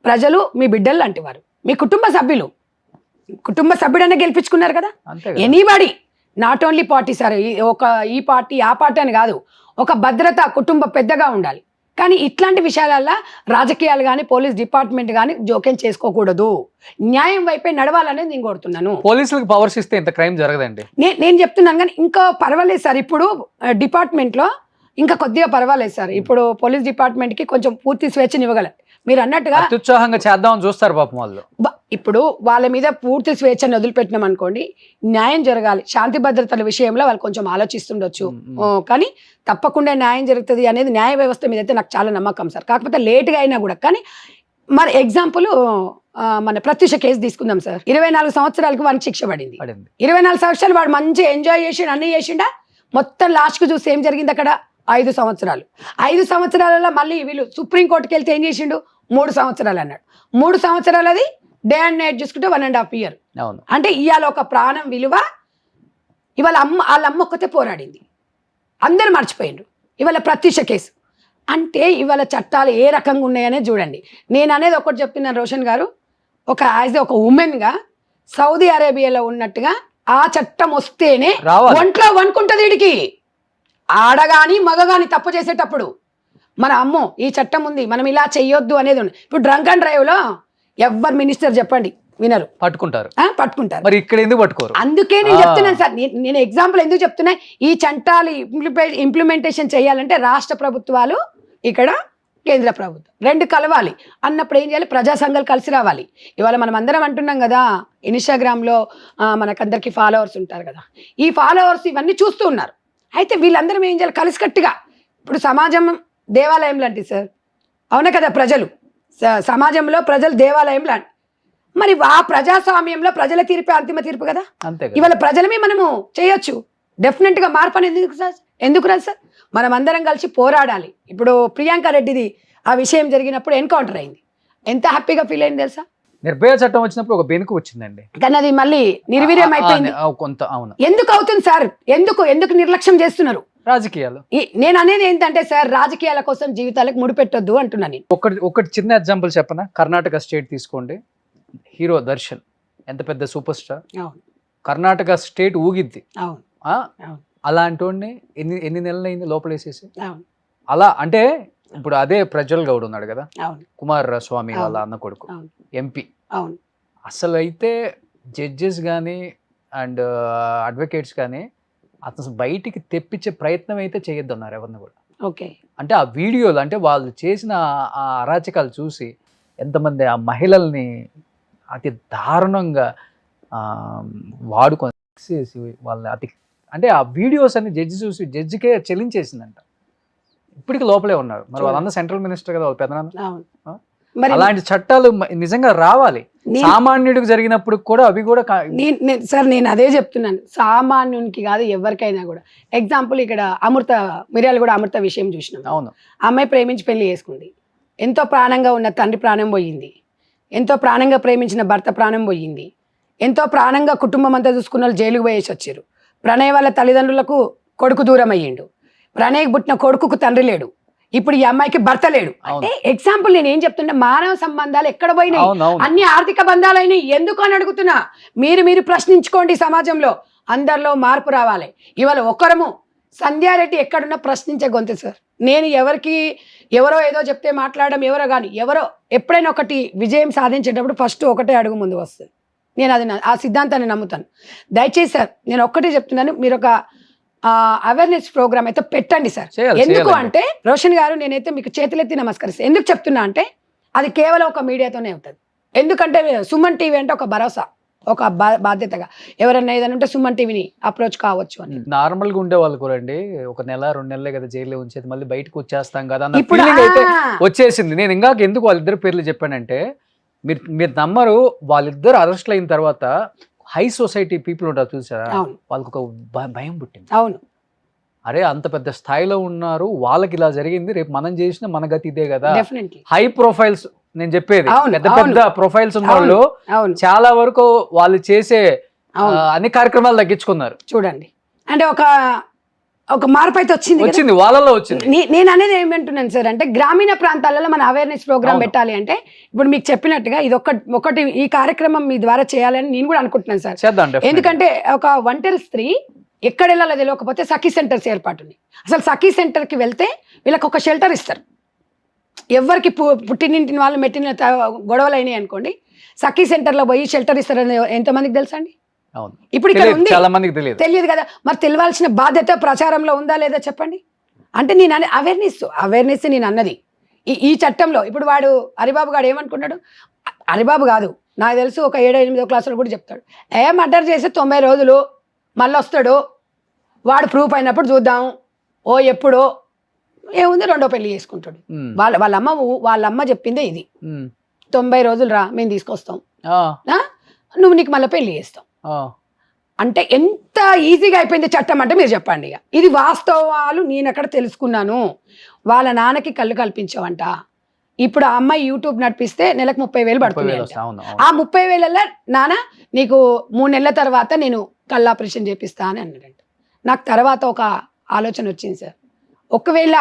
ప్రజలు మీ బిడ్డలు లాంటి వారు, మీ కుటుంబ సభ్యుడనే గెలిపించుకున్నారు కదా. Anybody, not only party sir, ఈ పార్టీ ఆ పార్టీ అని కాదు, ఒక భద్రత కుటుంబ పెద్దగా ఉండాలి. కానీ ఇట్లాంటి విషయాలల్లో రాజకీయాలు కానీ పోలీస్ డిపార్ట్మెంట్ కానీ జోక్యం చేసుకోకూడదు, న్యాయం వైపే నడవాలనేది నేను కోరుతున్నాను. పోలీసులకు పవర్స్ ఇస్తే ఇంత క్రైమ్ జరగదండి. నేను చెప్తున్నాను. కానీ ఇంకా పర్వాలేదు సార్, ఇప్పుడు డిపార్ట్మెంట్లో ఇంకా కొద్దిగా పర్వాలేదు సార్. ఇప్పుడు పోలీస్ డిపార్ట్మెంట్కి కొంచెం పూర్తి స్వేచ్ఛను ఇవ్వగలరు. మీరు అన్నట్టుగా అత్యుత్సాహంగా చేద్దామని చూస్తారు పాపం వాళ్ళు. ఇప్పుడు వాళ్ళ మీద పూర్తి స్వేచ్ఛను వదిలిపెట్టినాం అనుకోండి, న్యాయం జరగాలి. శాంతి భద్రతల విషయంలో వాళ్ళు కొంచెం ఆలోచిస్తుండొచ్చు, కానీ తప్పకుండా న్యాయం జరుగుతుంది అనేది న్యాయ వ్యవస్థ మీద అయితే నాకు చాలా నమ్మకం సార్. కాకపోతే లేట్గా అయినా కూడా. కానీ మరి ఎగ్జాంపుల్ మన ప్రత్యూష కేసు తీసుకుందాం సార్. 24 సంవత్సరాలకు వానికి శిక్ష పడింది. 24 సంవత్సరాలు వాడు మంచిగా ఎంజాయ్ చేసిండు, అన్నీ చేసిండా. మొత్తం లాస్ట్కు చూస్తే ఏం జరిగింది అక్కడ? 5 సంవత్సరాలు. 5 సంవత్సరాలలో మళ్ళీ వీళ్ళు సుప్రీంకోర్టుకి వెళ్తే ఏం చేసిండు? 3 సంవత్సరాలు అన్నాడు. 3 సంవత్సరాలు అది డే అండ్ నైట్ చూసుకుంటే 1.5 years. అంటే ఇవాళ ఒక ప్రాణం విలువ ఇవాళ వాళ్ళ అమ్మ ఒక్కతే పోరాడింది, అందరూ మర్చిపోయిండ్రు. ఇవాళ ప్రత్యూష కేసు అంటే ఇవాళ చట్టాలు ఏ రకంగా ఉన్నాయనే చూడండి. నేను అనేది ఒకటి చెప్తున్నాను రోషన్ గారు, యాజ్ ఒక ఉమెన్గా సౌదీ అరేబియాలో ఉన్నట్టుగా ఆ చట్టం వస్తేనే ఒంట్లో వణుకుంటుంది వీడికి. ఆడగాని మగగాని తప్పు చేసేటప్పుడు మన అమ్మో ఈ చట్టం ఉంది, మనం ఇలా చెయ్యొద్దు అనేది ఉంది. ఇప్పుడు డ్రంక్ అండ్ డ్రైవ్ లో ఎవ్వరు మినిస్టర్ చెప్పండి వినరు, పట్టుకుంటారు. మరి ఇక్కడ ఎందుకు పట్టుకోరు? అందుకే నేను చెప్తున్నాను సార్. నేను ఎగ్జాంపుల్ ఎందుకు చెప్తున్నా, ఈ చట్టాలు ఇంప్లిమెంటేషన్ చేయాలంటే రాష్ట్ర ప్రభుత్వాలు, ఇక్కడ కేంద్ర ప్రభుత్వం రెండు కలవాలి అన్నప్పుడు ఏం చేయాలి? ప్రజా సంఘాలు కలిసి రావాలి. ఇవాళ మనం అందరం అంటున్నాం కదా, ఇన్స్టాగ్రామ్లో మనకందరికి ఫాలోవర్స్ ఉంటారు కదా, ఈ ఫాలోవర్స్ ఇవన్నీ చూస్తూ ఉన్నారు. అయితే వీళ్ళందరం ఏం చేయాలి? కలిసికట్టుగా. ఇప్పుడు సమాజం దేవాలయం లాంటి సార్, అవునా కదా? ప్రజలు సమాజంలో ప్రజలు దేవాలయం లాంటి. మరి ఆ ప్రజాస్వామ్యంలో ప్రజల తీర్పే అంతిమ తీర్పు కదా. ఇవాళ ప్రజలమే మనము చేయొచ్చు. డెఫినెట్గా మార్పు అనేది ఎందుకు రాదు సార్? మనం అందరం కలిసి పోరాడాలి. ఇప్పుడు ప్రియాంక రెడ్డిది ఆ విషయం జరిగినప్పుడు ఎన్కౌంటర్ అయింది, ఎంత హ్యాపీగా ఫీల్ అయింది తెలుసా? నిర్భయ చట్టం వచ్చినప్పుడు ఒక బెనుకు వచ్చిందండి, కానీ అది మళ్ళీ నిర్వీర్యం అయిపోయింది. ఎందుకు అవుతుంది సార్? ఎందుకు నిర్లక్ష్యం చేస్తున్నారు రాజకీయాలు? నేను అనేది ఏంటంటే సార్, రాజకీయాల కోసం జీవితాలకు ముడిపెట్టొద్దు అంటున్నాను నేను. ఒకటి చిన్న ఎగ్జాంపుల్ చెప్పనా? కర్ణాటక స్టేట్ తీసుకోండి, హీరో దర్శన్ ఎంత పెద్ద సూపర్ స్టార్, కర్ణాటక స్టేట్ ఊగిద్ది. అలాంటి వాడిని ఎన్ని నెలలు అయింది లోపలేసేసి. అలా అంటే ఇప్పుడు అదే ప్రజ్వల్ గౌడ్ ఉన్నాడు కదా, కుమార్ స్వామి వాళ్ళ అన్న కొడుకు, ఎంపీ. అసలు అయితే జడ్జెస్ కానీ అండ్ అడ్వకేట్స్ కానీ అతను బయటికి తెప్పించే ప్రయత్నం అయితే చేయొద్దు అన్నారు ఎవరిని కూడా. ఓకే, అంటే ఆ వీడియోలు, అంటే వాళ్ళు చేసిన ఆ అరాచకాలు చూసి ఎంతమంది ఆ మహిళల్ని అతి దారుణంగా వాడుకొని వాళ్ళని అంటే ఆ వీడియోస్ అన్ని జడ్జి చూసి జడ్జికే చెల్లించేసిందంట. ఇప్పటికి లోపలే ఉన్నారు. మరి వాళ్ళందరూ సెంట్రల్ మినిస్టర్ కదా, వాళ్ళ పెదనాన్న. అలాంటి చట్టాలు నిజంగా రావాలి. సామాన్యుడికి జరిగినప్పుడు కూడా అవి కూడా సార్ నేను అదే చెప్తున్నాను, సామాన్యునికి కాదు ఎవరికైనా కూడా. ఎగ్జాంపుల్ ఇక్కడ మిర్యాలగూడ అమృత విషయం చూసినాం. అవును, అమ్మాయి ప్రేమించి పెళ్లి చేసుకుంది, ఎంతో ప్రాణంగా ఉన్న తండ్రి ప్రాణం పోయింది, ఎంతో ప్రాణంగా ప్రేమించిన భర్త ప్రాణం పోయింది, ఎంతో ప్రాణంగా కుటుంబం అంతా చూసుకున్న వాళ్ళు జైలుకు పోయేసి వచ్చారు. ప్రణయ్ వాళ్ళ తల్లిదండ్రులకు కొడుకు దూరం అయ్యిండు, ప్రణయ్కి పుట్టిన కొడుకుకు తండ్రి లేడు, ఇప్పుడు ఈ అమ్మాయికి భర్త లేడు. అంటే ఎగ్జాంపుల్ నేను ఏం చెప్తున్నా, మానవ సంబంధాలు ఎక్కడ పోయినాయి? అన్ని ఆర్థిక బంధాలైనాయి. ఎందుకు అని అడుగుతున్నా. మీరు ప్రశ్నించుకోండి. సమాజంలో అందరిలో మార్పు రావాలి. ఇవాళ ఒకరము సంధ్యారెడ్డి ఎక్కడున్నా ప్రశ్నించే గొంతు సార్. నేను ఎవరో ఏదో చెప్తే మాట్లాడడం ఎవరో కానీ, ఎవరో ఎప్పుడైనా ఒకటి విజయం సాధించేటప్పుడు ఫస్ట్ ఒకటే అడుగు ముందు వస్తుంది. నేను ఆ సిద్ధాంతాన్ని నమ్ముతాను. దయచేసి సార్ నేను ఒక్కటే చెప్తున్నాను, మీరు ఒక అవేర్నెస్ ప్రోగ్రామ్ అయితే పెట్టండి సార్. ఎందుకు అంటే రోషన్ గారు, నేనైతే మీకు చేతులెత్తి నమస్కరిస్తాను. ఎందుకు చెప్తున్నా అంటే అది కేవలం ఒక మీడియాతోనే అవుతుంది. ఎందుకంటే సుమన్ టీవీ అంటే ఒక భరోసా, ఒక బాధ్యతగా ఎవరన్నా ఏదైనా ఉంటే సుమన్ టీవీని అప్రోచ్ కావచ్చు అని. నార్మల్ గా ఉండే వాళ్ళు కూడా అండి, 1 నెల 2 నెలలే కదా జైల్లో ఉంచేది, మళ్ళీ బయటకు వచ్చేస్తాం కదా అన్న ఫీలింగ్ అయితే వచ్చేసింది. నేను ఇంకా ఎందుకు వాళ్ళిద్దరు పేర్లు చెప్పానంటే, మీరు నమ్మరు, వాళ్ళిద్దరు అరెస్ట్లు అయిన తర్వాత హై సొసైటీ పీపుల్ ఉంటారు చూసారా, అవును వాళ్ళకి ఒక భయం పుట్టింది. అవును అరే అంత పెద్ద స్థాయిలో ఉన్నారు, వాళ్ళకి ఇలా జరిగింది, రేపు మనం చేసిన మన గతి ఇదే కదా. డెఫినెట్లీ హై ప్రొఫైల్స్ నేను చెప్పేది, అవును, పెద్ద అవును. పెద్ద ప్రొఫైల్స్ ఉన్న వాళ్ళు అవును చాలా వరకు వాళ్ళు చేసే అవును. అన్ని కార్యక్రమాలు తగ్గించుకున్నారు. చూడండి, అంటే ఒక మార్పు అయితే వచ్చింది కదా. వచ్చింది, వాళ్ళలో వచ్చింది. నేను అనేది ఏమంటున్నాను సార్ అంటే గ్రామీణ ప్రాంతాలలో మన అవేర్నెస్ ప్రోగ్రామ్ అవును. పెట్టాలి అంటే ఇప్పుడు మీకు చెప్పినట్టుగా ఇది ఒకటి ఈ కార్యక్రమం మీ ద్వారా చేయాలని నేను కూడా అనుకుంటున్నాను సార్. చేద్దాం definitely. ఎందుకంటే ఒక ఒంటరి స్త్రీ ఎక్కడ వెళ్ళాలో తెలియకపోతే సఖీ సెంటర్స్ ఏర్పాటు ఉంది. అసలు సఖీ సెంటర్కి వెళ్తే వీళ్ళకి ఒక షెల్టర్ ఇస్తారు. ఎవరికి పుట్టినింటిని వాళ్ళు మెట్టిన గొడవలు అయినాయి అనుకోండి, సఖీ సెంటర్లో పోయి షెల్టర్ ఇస్తారని ఎంతమందికి తెలుసా అండి? అవును, ఇప్పుడు ఇక్కడ ఉంది, చాలా మందికి తెలియదు కదా. మరి తెలియాల్సిన బాధ్యత ప్రచారంలో ఉందా లేదా చెప్పండి. అంటే నేను అవేర్నెస్ నేను అన్నది ఈ చట్టంలో. ఇప్పుడు వాడు హరిబాబు గారు ఏమనుకున్నాడు, హరిబాబు కాదు నాకు తెలుసు ఒక 7-8వ క్లాసులో కూడా చెప్తాడు, మర్డర్ చేసి 90 రోజులు మళ్ళీ వస్తాడు, వాడు ప్రూఫ్ అయినప్పుడు చూద్దాం, ఎప్పుడో ఏముంది రెండో పెళ్లి చేసుకుంటాడు. వాళ్ళ అమ్మ చెప్పిందే ఇది, 90 రోజులు రా మేము తీసుకొస్తాం, నువ్వు నీకు మళ్ళీ పెళ్లి చేస్తాం. అంటే ఎంత ఈజీగా అయిపోయింది చట్టం అంటే మీరు చెప్పండి. ఇక ఇది వాస్తవాలు నేను అక్కడ తెలుసుకున్నాను. వాళ్ళ నాన్నకి కళ్ళు కల్పించావంట. ఇప్పుడు ఆ అమ్మాయి యూట్యూబ్ నడిపిస్తే నెలకు 30,000 పడుతుంది. ఆ 30,000 నాన్న నీకు 3 నెలల తర్వాత నేను కళ్ళు ఆపరేషన్ చేపిస్తా అని అన్నాడంట. నాకు తర్వాత ఒక ఆలోచన వచ్చింది సార్, ఒకవేళ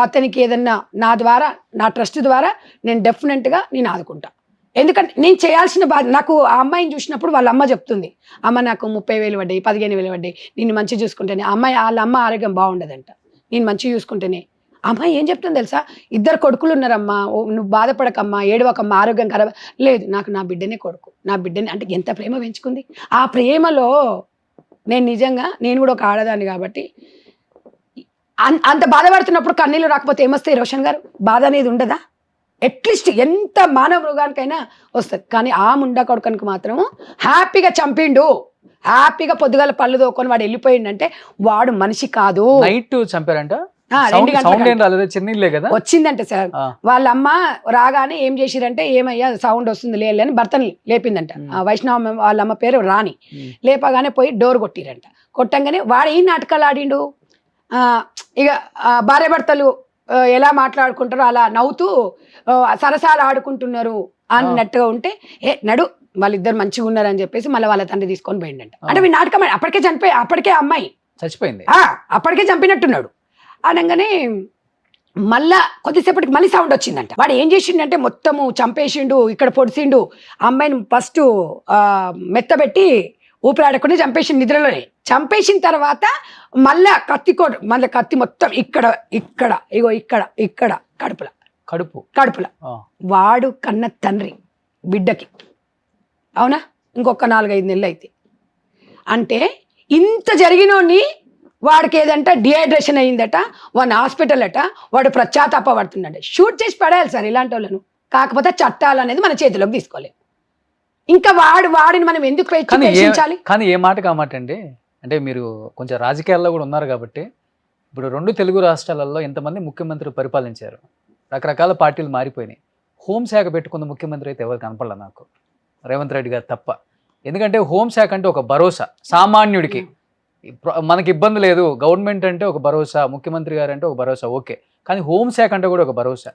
అతనికి ఏదన్నా నా ద్వారా నా ట్రస్ట్ ద్వారా నేను డెఫినెట్గా నేను ఆదుకుంటా. ఎందుకంటే నేను చేయాల్సిన నాకు ఆ అమ్మాయిని చూసినప్పుడు వాళ్ళ అమ్మ చెప్తుంది, అమ్మ నాకు 30,000 పడ్డాయి, 15,000 పడ్డాయి, నిన్ను మంచిగా చూసుకుంటేనే. వాళ్ళ అమ్మ ఆరోగ్యం బాగుండదంట, నేను మంచిగా చూసుకుంటేనే. అమ్మాయి ఏం చెప్తుంది తెలుసా, 2 కొడుకులు ఉన్నారమ్మా, నువ్వు బాధపడకమ్మా, ఏడవకమ్మా, ఆరోగ్యం ఖరాబ్ లేదు, నాకు నా బిడ్డనే కొడుకు, నా బిడ్డని. అంటే ఎంత ప్రేమ పెంచుకుంది. ఆ ప్రేమలో నేను కూడా ఒక ఆడదాన్ని కాబట్టి అంత బాధపడుతున్నప్పుడు కన్నీళ్ళు రాకపోతే ఏమొస్తాయి రోషన్ గారు? బాధ అనేది ఉండదా? అట్లీస్ట్ ఎంత మానవ మృగానికైనా వస్తుంది. కానీ ఆ ముండా కొడుకనికి మాత్రం హ్యాపీగా చంపిండు, హ్యాపీగా పొద్దుగాల పళ్ళు తోకొని వాడు వెళ్ళిపోయిండంటే వాడు మనిషి కాదు. నైట్ చంపారంట, 2 గంటలకు వచ్చిందంటే సార్. వాళ్ళ అమ్మ రాగానే ఏం చేసిరంటే, ఏమయ్యా సౌండ్ వస్తుంది లే అని భర్తని లేపిందంట. వైష్ణవ వాళ్ళ అమ్మ పేరు రాణి. లేపగానే పోయి డోర్ కొట్టిరంట. కొట్టంగానే వాడు ఏం నాటకాలు ఆడిండు, ఇక భార్య భర్తలు ఎలా మాట్లాడుకుంటారో అలా నవ్వుతూ సరసాలు ఆడుకుంటున్నారు అన్నట్టుగా ఉంటే, నడు వాళ్ళిద్దరు మంచిగా ఉన్నారని చెప్పేసి మళ్ళీ వాళ్ళ తండ్రి తీసుకొని పోయిండంట. అంటే మీ నాటకం అప్పటికే అమ్మాయి చచ్చిపోయింది, అప్పటికే చంపినట్టున్నాడు. అనగానే మళ్ళా కొద్దిసేపటికి మళ్ళీ సౌండ్ వచ్చిందంట. వాడు ఏం చేసిండంటే మొత్తము చంపేసిండు, ఇక్కడ పొడిసిండు, అమ్మాయిని ఫస్ట్ మెత్తబెట్టి ఊపిరాడకుండా చంపేసిండు నిద్రలోనే. చంపేసిన తర్వాత మళ్ళా కత్తి మొత్తం ఇక్కడ కడుపుల వాడు కన్న తండ్రి బిడ్డకి, అవునా, ఇంకొక 4-5 నెలలు అయితే. అంటే ఇంత జరిగినోని వాడికి ఏదంట డిహైడ్రేషన్ అయిందట, వాడిని హాస్పిటల్ అట, వాడు పడుతున్నాడు. షూట్ చేసి పడేయాలి సార్ ఇలాంటి వాళ్ళను. కాకపోతే చట్టాలు అనేది మన చేతిలోకి తీసుకోలేదు. ఇంకా వాడిని మనం ఎందుకు ప్రశ్నించాలి? కానీ ఏ మాట కామాట అండి, అంటే మీరు కొంచెం రాజకీయాల్లో కూడా ఉన్నారు కాబట్టి, ఇప్పుడు 2 తెలుగు రాష్ట్రాలలో ఎంతమంది ముఖ్యమంత్రులు పరిపాలించారు, రకరకాల పార్టీలు మారిపోయినాయి. హోంశాఖ పెట్టుకున్న ముఖ్యమంత్రి అయితే ఎవరు కనపడలే నాకు, రేవంత్ రెడ్డి గారు తప్ప. ఎందుకంటే హోంశాఖ అంటే ఒక భరోసా సామాన్యుడికి. మనకి ఇబ్బంది లేదు, గవర్నమెంట్ అంటే ఒక భరోసా, ముఖ్యమంత్రి గారు అంటే ఒక భరోసా, ఓకే. కానీ హోంశాఖ అంటే కూడా ఒక భరోసా.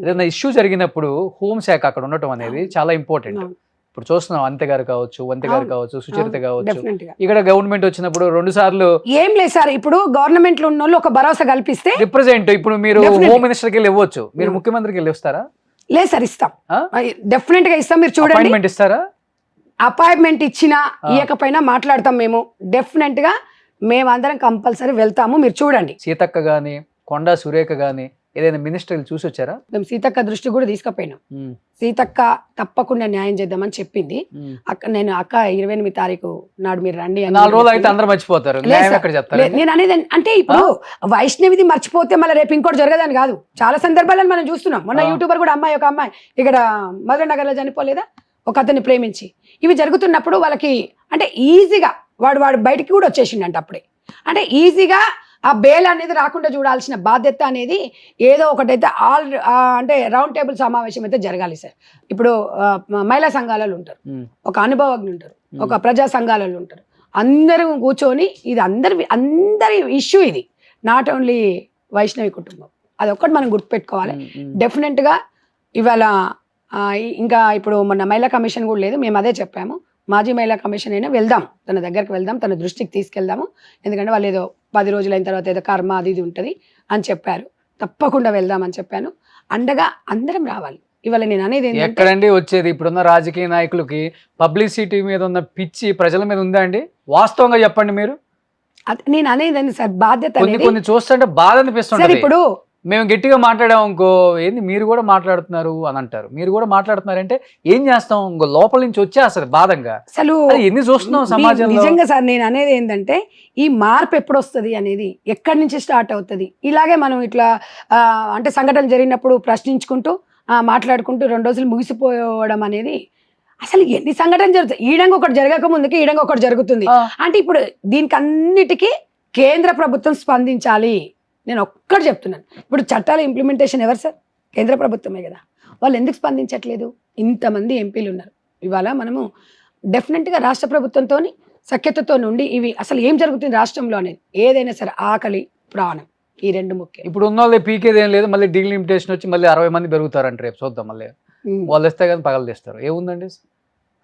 ఏదైనా ఇష్యూ జరిగినప్పుడు హోంశాఖ అక్కడ ఉండటం అనేది చాలా ఇంపార్టెంట్. ఇప్పుడు చూస్తున్నాం అంతే గారు కావచ్చు, వంతే గారు కావచ్చు, సుచరిత కావచ్చు. ఇక్కడ గవర్నమెంట్ వచ్చినప్పుడు 2 సార్లు ఏం లేదు సార్. ఇప్పుడు గవర్నమెంట్ లో ఉన్న వాళ్ళు ఒక భరోసా కల్పిస్తే రిప్రజెంట్, ఇప్పుడు మీరు హోమ్ మినిస్టర్కి వెళ్ళి ఇవ్వచ్చు, మీరు ముఖ్యమంత్రికి వెళ్ళి వస్తారా? లేదు సార్, ఇస్తాం, డెఫినెట్ గా ఇస్తాం. మీరు చూడండి, అపాయింట్మెంట్ ఇస్తారా? అపాయింట్మెంట్ ఇచ్చినా ఇవ్వకపోయినా మాట్లాడతాం మేము. డెఫినెట్ గా మేమందరం కంపల్సరీ వెళ్తాము. మీరు చూడండి, సీతక్క గాని కొండా సురేఖ గాని ఏదైనా మినిస్టర్లు చూసి వచ్చారా? మేము సీతక్క దృష్టి కూడా తీసుకుపోయినాం. సీతక్క తప్పకుండా న్యాయం చేద్దామని చెప్పింది. నేను 28 తారీఖు నాడు మీరు రండి. 4 రోజులు అయితే అందరూ మర్చిపోతారు. నేను అనేది అంటే ఇప్పుడు వైష్ణవిది మర్చిపోతే మళ్ళీ రేపు ఇంకోటి జరగదని కాదు. చాలా సందర్భాలను మనం చూస్తున్నాం. మొన్న యూట్యూబర్ కూడా ఒక అమ్మాయి ఇక్కడ మధుర నగర్ లో చనిపోలేదా, ఒక అతన్ని ప్రేమించి. ఇవి జరుగుతున్నప్పుడు వాళ్ళకి అంటే ఈజీగా వాడు బయటికి కూడా వచ్చేసిండంట అప్పుడే. అంటే ఈజీగా ఆ బెయిల్ అనేది రాకుండా చూడాల్సిన బాధ్యత అనేది ఏదో ఒకటైతే అంటే రౌండ్ టేబుల్ సమావేశం అయితే జరగాలి సార్. ఇప్పుడు మహిళా సంఘాలలో ఉంటారు, ఒక అనుభవజ్ఞులు ఉంటారు, ఒక ప్రజా సంఘాలలో ఉంటారు, అందరూ కూర్చొని ఇది అందరి ఇష్యూ, ఇది నాట్ ఓన్లీ వైష్ణవి కుటుంబం, అదొక్కటి మనం గుర్తుపెట్టుకోవాలి. డెఫినెట్గా ఇవాళ ఇంకా ఇప్పుడు మొన్న మహిళా కమిషన్ కూడా లేదు, మేము అదే చెప్పాము, మాజీ మహిళా కమిషన్ అయినా వెళ్దాం, తన దగ్గరికి వెళ్దాం, తన దృష్టికి తీసుకెళ్దాము, ఎందుకంటే వాళ్ళు ఏదో 10 రోజులైన తర్వాత ఏదో కర్మ అది ఇది ఉంటుంది అని చెప్పారు, తప్పకుండా వెళ్దాం అని చెప్పాను. అండగా అందరం రావాలి. ఇవాళ నేను అనేది ఎక్కడండి వచ్చేది, ఇప్పుడున్న రాజకీయ నాయకులకి పబ్లిసిటీ మీద ఉన్న పిచ్చి ప్రజల మీద ఉందా అండి? వాస్తవంగా చెప్పండి మీరు. నేను అనేది సార్, బాధ్యత కొన్ని చూస్తుంటే బాధ అనిపిస్తుంది. ఇప్పుడు మేము గట్టిగా మాట్లాడాము ఇంకో ఏంది మీరు కూడా మాట్లాడుతున్నారు అని అంటారు. మీరు కూడా మాట్లాడుతున్నారంటే ఏం చేస్తాం, ఇంకో లోపల నుంచి వచ్చేస్తుంది బాధంగా. అసలు ఎన్ని చూస్తున్నాం సమాజంలో. నిజంగా సార్ నేను అనేది ఏంటంటే, ఈ మార్పు ఎప్పుడు వస్తుంది అనేది ఎక్కడి నుంచి స్టార్ట్ అవుతుంది. ఇలాగే మనం ఇట్లా అంటే సంఘటనలు జరిగినప్పుడు ప్రశ్నించుకుంటూ మాట్లాడుకుంటూ 2 రోజులు ముగిసిపోవడం అనేది, అసలు ఎన్ని సంఘటనలు జరుగుతాయి. ఈడంగా ఒకటి జరగక ముందుకి ఈడంగా ఒకటి జరుగుతుంది అంటే, ఇప్పుడు దీనికి అన్నిటికీ కేంద్ర ప్రభుత్వం స్పందించాలి. నేను ఒక్కటి చెప్తున్నాను, ఇప్పుడు చట్టాల ఇంప్లిమెంటేషన్ ఎవరు సార్? కేంద్ర ప్రభుత్వమే కదా. వాళ్ళు ఎందుకు స్పందించట్లేదు? ఇంతమంది ఎంపీలు ఉన్నారు. ఇవాళ మనము డెఫినెట్గా రాష్ట్ర ప్రభుత్వంతో సఖ్యతతో నుండి ఇవి అసలు ఏం జరుగుతుంది రాష్ట్రంలో అనేది, ఏదైనా సరే ఆకలి ప్రాణం ఈ 2 ముఖ్యం. ఇప్పుడు ఉన్న వాళ్ళే పీకేది ఏం లేదు, మళ్ళీ డీలిమిటేషన్ వచ్చి మళ్ళీ 60 మంది పెరుగుతారంట రేపు, చూద్దాం. మళ్ళీ వాళ్ళు ఇస్తే కానీ పగలు తెస్తారు. ఏముందండి,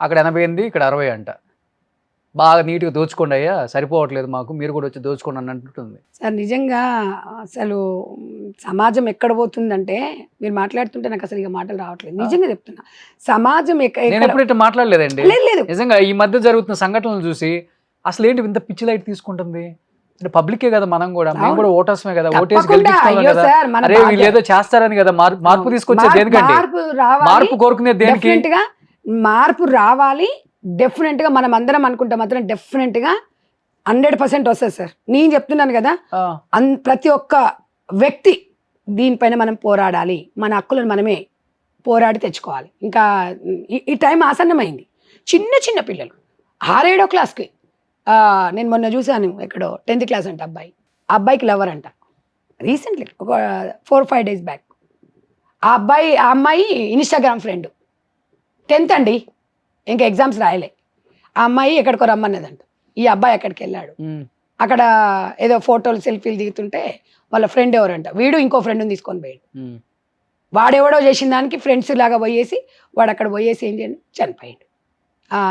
అక్కడ 88 ఇక్కడ 60 అంట. బాగా నీట్గా దోచుకోండి అయ్యా, సరిపోవట్లేదు మాకు, మీరు కూడా వచ్చి దోచుకోండి అని అంటుంటుంది సార్. నిజంగా అసలు సమాజం ఎక్కడ పోతుందంటే, మీరు మాట్లాడుతుంటే నాకు అసలు ఇక మాటలు రావట్లేదు. నిజంగా చెప్తున్నా, సమాజం నేను ఎప్పుడైతే మాట్లాడలేదండి. లేదు నిజంగా ఈ మధ్య జరుగుతున్న సంఘటనలు చూసి అసలు ఏంటి ఇంత పిచ్చి లైట్ తీసుకుంటుంది. అంటే పబ్లికే కదా, మనం కూడా, మేము కూడా ఓటర్స్మే కదా, ఓటేసి గెలిపించుకోవాలి కదా. అరే వీళ్ళు ఏదో చేస్తారని కదా మార్పు తీసుకొచ్చేది. దేనికండి మార్పు కోరుకునేది? దేనికి? మార్పు రావాలి. డెఫినెట్గా మనం అందరం అనుకుంటే మాత్రం డెఫినెట్గా 100% వస్తుంది సార్. నేను చెప్తున్నాను కదా, ప్రతి ఒక్క వ్యక్తి దీనిపైన మనం పోరాడాలి, మన హక్కులను మనమే పోరాడి తెచ్చుకోవాలి. ఇంకా ఈ టైం ఆసన్నమైంది. చిన్న పిల్లలు 6-7 క్లాస్కి, నేను మొన్న చూశాను ఎక్కడో 10th క్లాస్ అంట అబ్బాయి, ఆ అబ్బాయికి లవర్ అంట. రీసెంట్లీ ఒక 4-5 డేస్ బ్యాక్ ఆ అమ్మాయి ఇన్స్టాగ్రామ్ ఫ్రెండ్, 10th అండి, ఇంకా ఎగ్జామ్స్ రాయలే. ఆ అమ్మాయి ఎక్కడికో రమ్మన్నదంట, ఈ అబ్బాయి ఎక్కడికి వెళ్ళాడు, అక్కడ ఏదో ఫోటోలు సెల్ఫీలు దిగుతుంటే వాళ్ళ ఫ్రెండ్ ఎవరంట, వీడు ఇంకో ఫ్రెండ్ని తీసుకొని పోయాడు. వాడెవడో చేసిన దానికి ఫ్రెండ్స్ లాగా పోయేసి వాడు అక్కడ పోయేసి ఏం చేయండి చనిపోయాడు.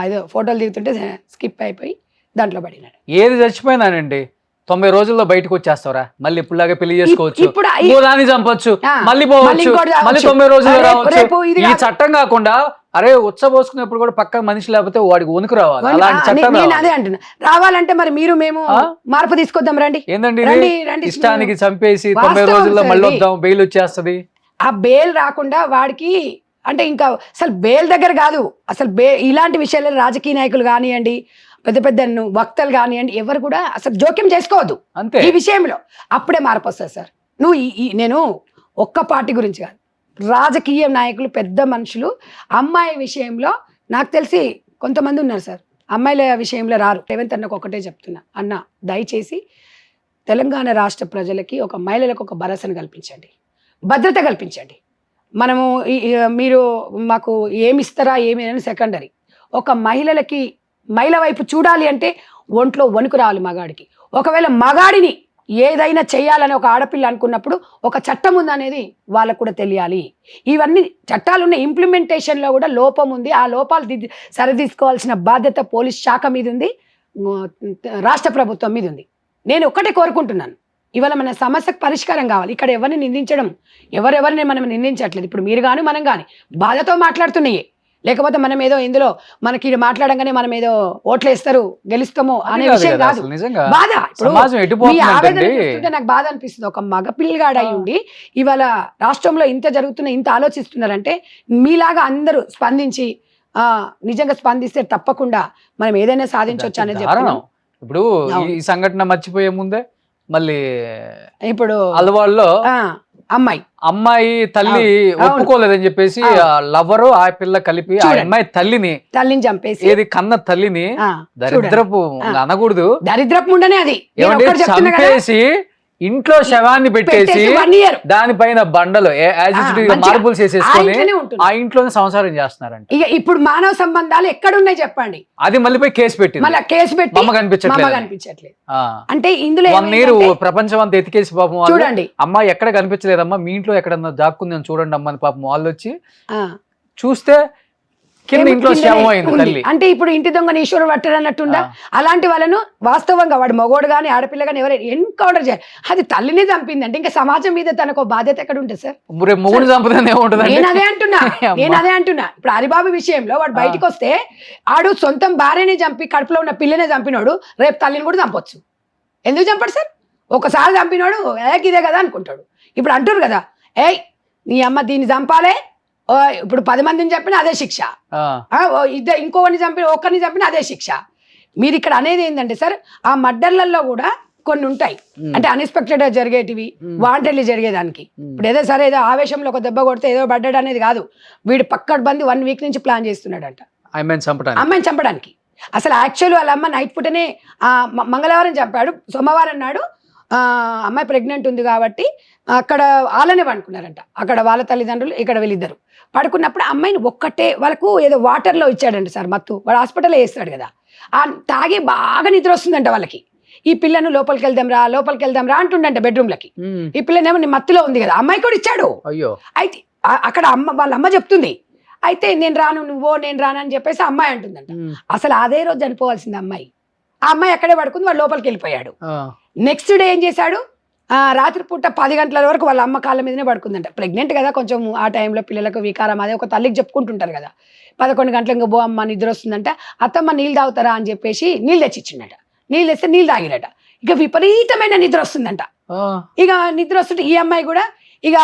ఏదో ఫోటోలు దిగుతుంటే స్కిప్ అయిపోయి దాంట్లో పడినాడు. ఏది చచ్చిపోయినానండి, 90 రోజుల్లో బయటకు వచ్చేస్తావరా, మళ్ళీ ఇప్పుడులాగా పెళ్లి చేసుకోవచ్చు, దాన్ని చంపొచ్చు, మళ్ళీ పోవచ్చు, మళ్ళీ 90 రోజుల్లో రావచ్చు. ఈ చట్టం కాకుండా అరే ఉచ్చబోసుకునేప్పుడు కూడా పక్క మనిషి లేకపోతే వాడికి వణుకు రావాలి. అలాంటి చట్టం అదే అంటున్నా, రావాలంటే మరి మేము మార్పు తీసుకొద్దాం రండి. ఏందండి ఇష్టానికి చంపేసి 90 రోజుల్లో మళ్ళీ వద్దాం, బెయిల్ వచ్చేస్తుంది. ఆ బెయిల్ రాకుండా వాడికి అంటే ఇంకా అసలు బెయిల్ దగ్గర కాదు, అసలు ఇలాంటి విషయాల్లో రాజకీయ నాయకులు కానివ్వండి, పెద్ద వక్తలు కానివ్వండి, ఎవరు కూడా అసలు జోక్యం చేసుకోవద్దు ఈ విషయంలో. అప్పుడే మార్పు వస్తుంది సార్. నేను ఒక్క పార్టీ గురించి కాదు, రాజకీయ నాయకులు, పెద్ద మనుషులు అమ్మాయి విషయంలో నాకు తెలిసి కొంతమంది ఉన్నారు సార్, అమ్మాయిల విషయంలో రారు. రేవంత్ అన్నకు ఒకటే చెప్తున్నా, అన్న దయచేసి తెలంగాణ రాష్ట్ర ప్రజలకి, ఒక మహిళలకు ఒక భరోసాను కల్పించండి, భద్రత కల్పించండి. మనము మీరు మాకు ఏమి ఇస్తారా ఏమి అని సెకండరీ, ఒక మహిళ వైపు చూడాలి అంటే ఒంట్లో వణుకు రావాలి మగాడికి. ఒకవేళ మగాడిని ఏదైనా చేయాలని ఒక ఆడపిల్ల అనుకున్నప్పుడు ఒక చట్టం ఉందనేది వాళ్ళకు కూడా తెలియాలి. ఇవన్నీ చట్టాలున్న ఇంప్లిమెంటేషన్లో కూడా లోపం ఉంది. ఆ లోపాలు సరిదీసుకోవాల్సిన బాధ్యత పోలీస్ శాఖ మీద ఉంది, రాష్ట్ర ప్రభుత్వం మీద ఉంది. నేను ఒక్కటే కోరుకుంటున్నాను, ఇవాళ మన సమస్యకు పరిష్కారం కావాలి. ఇక్కడ ఎవరిని నిందించడం, ఎవరెవరిని మనం నిందించట్లేదు. ఇప్పుడు మీరు కానీ మనం కానీ బాధతో మాట్లాడుతున్నాయి, లేకపోతే మనం ఏదో ఇందులో మనకి మాట్లాడంగానే మనం ఏదో ఓట్లు వేస్తారు గెలుస్తాము అనే విషయం కాదు. బాధ నాకు బాధ అనిపిస్తుంది. ఒక మగ పిల్లగాడు అయి ఉండి ఇవాళ రాష్ట్రంలో ఇంత జరుగుతున్న, ఇంత ఆలోచిస్తున్నారంటే మీలాగా అందరూ స్పందించి నిజంగా స్పందిస్తే తప్పకుండా మనం ఏదైనా సాధించవచ్చు అనేది చెప్తున్నాం. ఇప్పుడు ఈ సంఘటన మర్చిపోయే ముందే మళ్ళీ ఇప్పుడు అలవాళ్ళలో అమ్మాయి తల్లి ఒప్పుకోలేదని చెప్పేసి లవరు ఆ పిల్ల కలిపి ఆ అమ్మాయి తల్లిని చంపేసి, ఏది కన్న తల్లిని దరిద్రపు అనకూడదు, దరిద్రపు ఉండనే అది చంపేసి ఇంట్లో శవాన్ని పెట్టేసి 1 year. దానిపైన బండలు మంచిగా మార్బుల్స్ ఆ వేసేసుకొని ఇంట్లోనే ఉంటుంది. ఆ ఇంట్లోనే సంసారం చేస్తున్నారంట. ఇక ఇప్పుడు మానవ సంబంధాలు ఎక్కడున్నాయి చెప్పండి. అది మళ్ళీ పోయి కేసు పెట్టింది. మళ్ళీ కేసు పెట్టి మమ్మ కనిపించట్లేదు. కనిపించట్లేదు. అంటే ఇందులో 1 year ప్రపంచం అంతా ఎతికేసి పాపం వాళ్ళు, చూడండి అమ్మ ఎక్కడ కనిపించలేదమ్మా మీ ఇంట్లో ఎక్కడన్నా దాక్కుంది అని చూడండి అమ్మని పాపం వాళ్ళు వచ్చి ఆ, చూస్తే కింద ఇంట్లో కిందనే శవం అయింది ఉంది. తల్లి. అంటే ఇప్పుడు ఇంటి దొంగని ఈశ్వరుడు పట్టడు అన్నట్టుందా. అలాంటి వాళ్ళను వాస్తవంగా వాడు మగోడు గాని ఆడపిల్ల గాని ఎవరైనా ఎన్కౌంటర్ చేయాలి. అది తల్లిని చంపింది అంటే ఇంకా సమాజం మీద తనకు బాధ్యత ఎక్కడ ఉంటుంది సార్. రేపు మొగుడు చంపుతుంది ఏముంటుంది. నేను అదే అంటున్నా ఇప్పుడు హరిబాబు విషయంలో వాడు బయటకు వస్తే ఆడు సొంతం భార్యనే చంపి కడుపులో ఉన్న పిల్లనే చంపినోడు రేపు తల్లిని కూడా చంపొచ్చు. ఎందుకు చంపడు సార్? ఒకసారి చంపినోడు ఇదే కదా అనుకుంటాడు. ఇప్పుడు అంటారు కదా ఏయ్ నీ అమ్మ దీన్ని చంపాలే, ఇప్పుడు 10 మందిని చంపినా అదే శిక్ష, ఇంకొకరిని చంపిన ఒక్కరిని చంపినా అదే శిక్ష. మీరు ఇక్కడ అనేది ఏంటంటే సార్ ఆ మర్డర్లలో కూడా కొన్ని ఉంటాయి. అంటే అన్ఎక్స్పెక్టెడ్ గా జరిగేటివి, వాంటెడ్లీ జరిగేదానికి. ఇప్పుడు ఏదో సరే ఏదో ఆవేశంలో ఒక దెబ్బ కొడితే ఏదో పడ్డాడు అనేది కాదు. వీడు పక్కడ్బంది 1 week నుంచి ప్లాన్ చేస్తున్నాడంట అమ్మాయిని చంపడానికి. అసలు యాక్చువల్ వాళ్ళ అమ్మ నైట్ పూటనే మంగళవారం చంపాడు, సోమవారం నాడు అమ్మాయి ప్రెగ్నెంట్ ఉంది కాబట్టి అక్కడ వాళ్ళనే పడుకున్నారంట. అక్కడ వాళ్ళ తల్లిదండ్రులు, ఇక్కడ వీళ్ళిద్దరు పడుకున్నప్పుడు అమ్మాయిని ఒక్కటే వాళ్ళకు ఏదో వాటర్లో ఇచ్చాడంట సార్ మత్తు. వాడు హాస్పిటల్లో వేస్తాడు కదా, ఆ తాగి బాగా నిద్ర వస్తుందంట వాళ్ళకి. ఈ పిల్లను లోపలికి వెళ్దాం రా అంటుండంట బెడ్రూమ్లకి. ఈ పిల్లనేమో నీ మత్తులో ఉంది కదా, అమ్మాయి కూడా ఇచ్చాడు. అయితే అక్కడ వాళ్ళ అమ్మ చెప్తుంది అయితే నేను రాను నేను రాను అని చెప్పేసి అమ్మాయి అంటుందంట. అసలు అదే రోజు చనిపోవాల్సింది అమ్మాయి. ఆ అమ్మాయి అక్కడే పడుకుంది, వాడు లోపలికి వెళ్ళిపోయాడు. నెక్స్ట్ డే ఏం చేశాడు, రాత్రిపూట 10 గంటల వరకు వాళ్ళ అమ్మ కాళ్ళ మీదనే పడుకుందంట. ప్రెగ్నెంట్ కదా, కొంచెం ఆ టైంలో పిల్లలకు వికారం అదే ఒక తల్లికి చెప్పుకుంటుంటారు కదా. 11 గంటలకు ఇంకా అమ్మ నిద్ర వస్తుందంట. అత్తమ్మ నీళ్ళు తాగుతారా అని చెప్పేసి నీళ్ళు తెచ్చిచ్చిండట. నీళ్ళు తెస్తే నీళ్ళు తాగిరట. ఇక విపరీతమైన నిద్ర వస్తుందంట. ఇక నిద్ర వస్తుంటే ఈ అమ్మాయి కూడా ఇక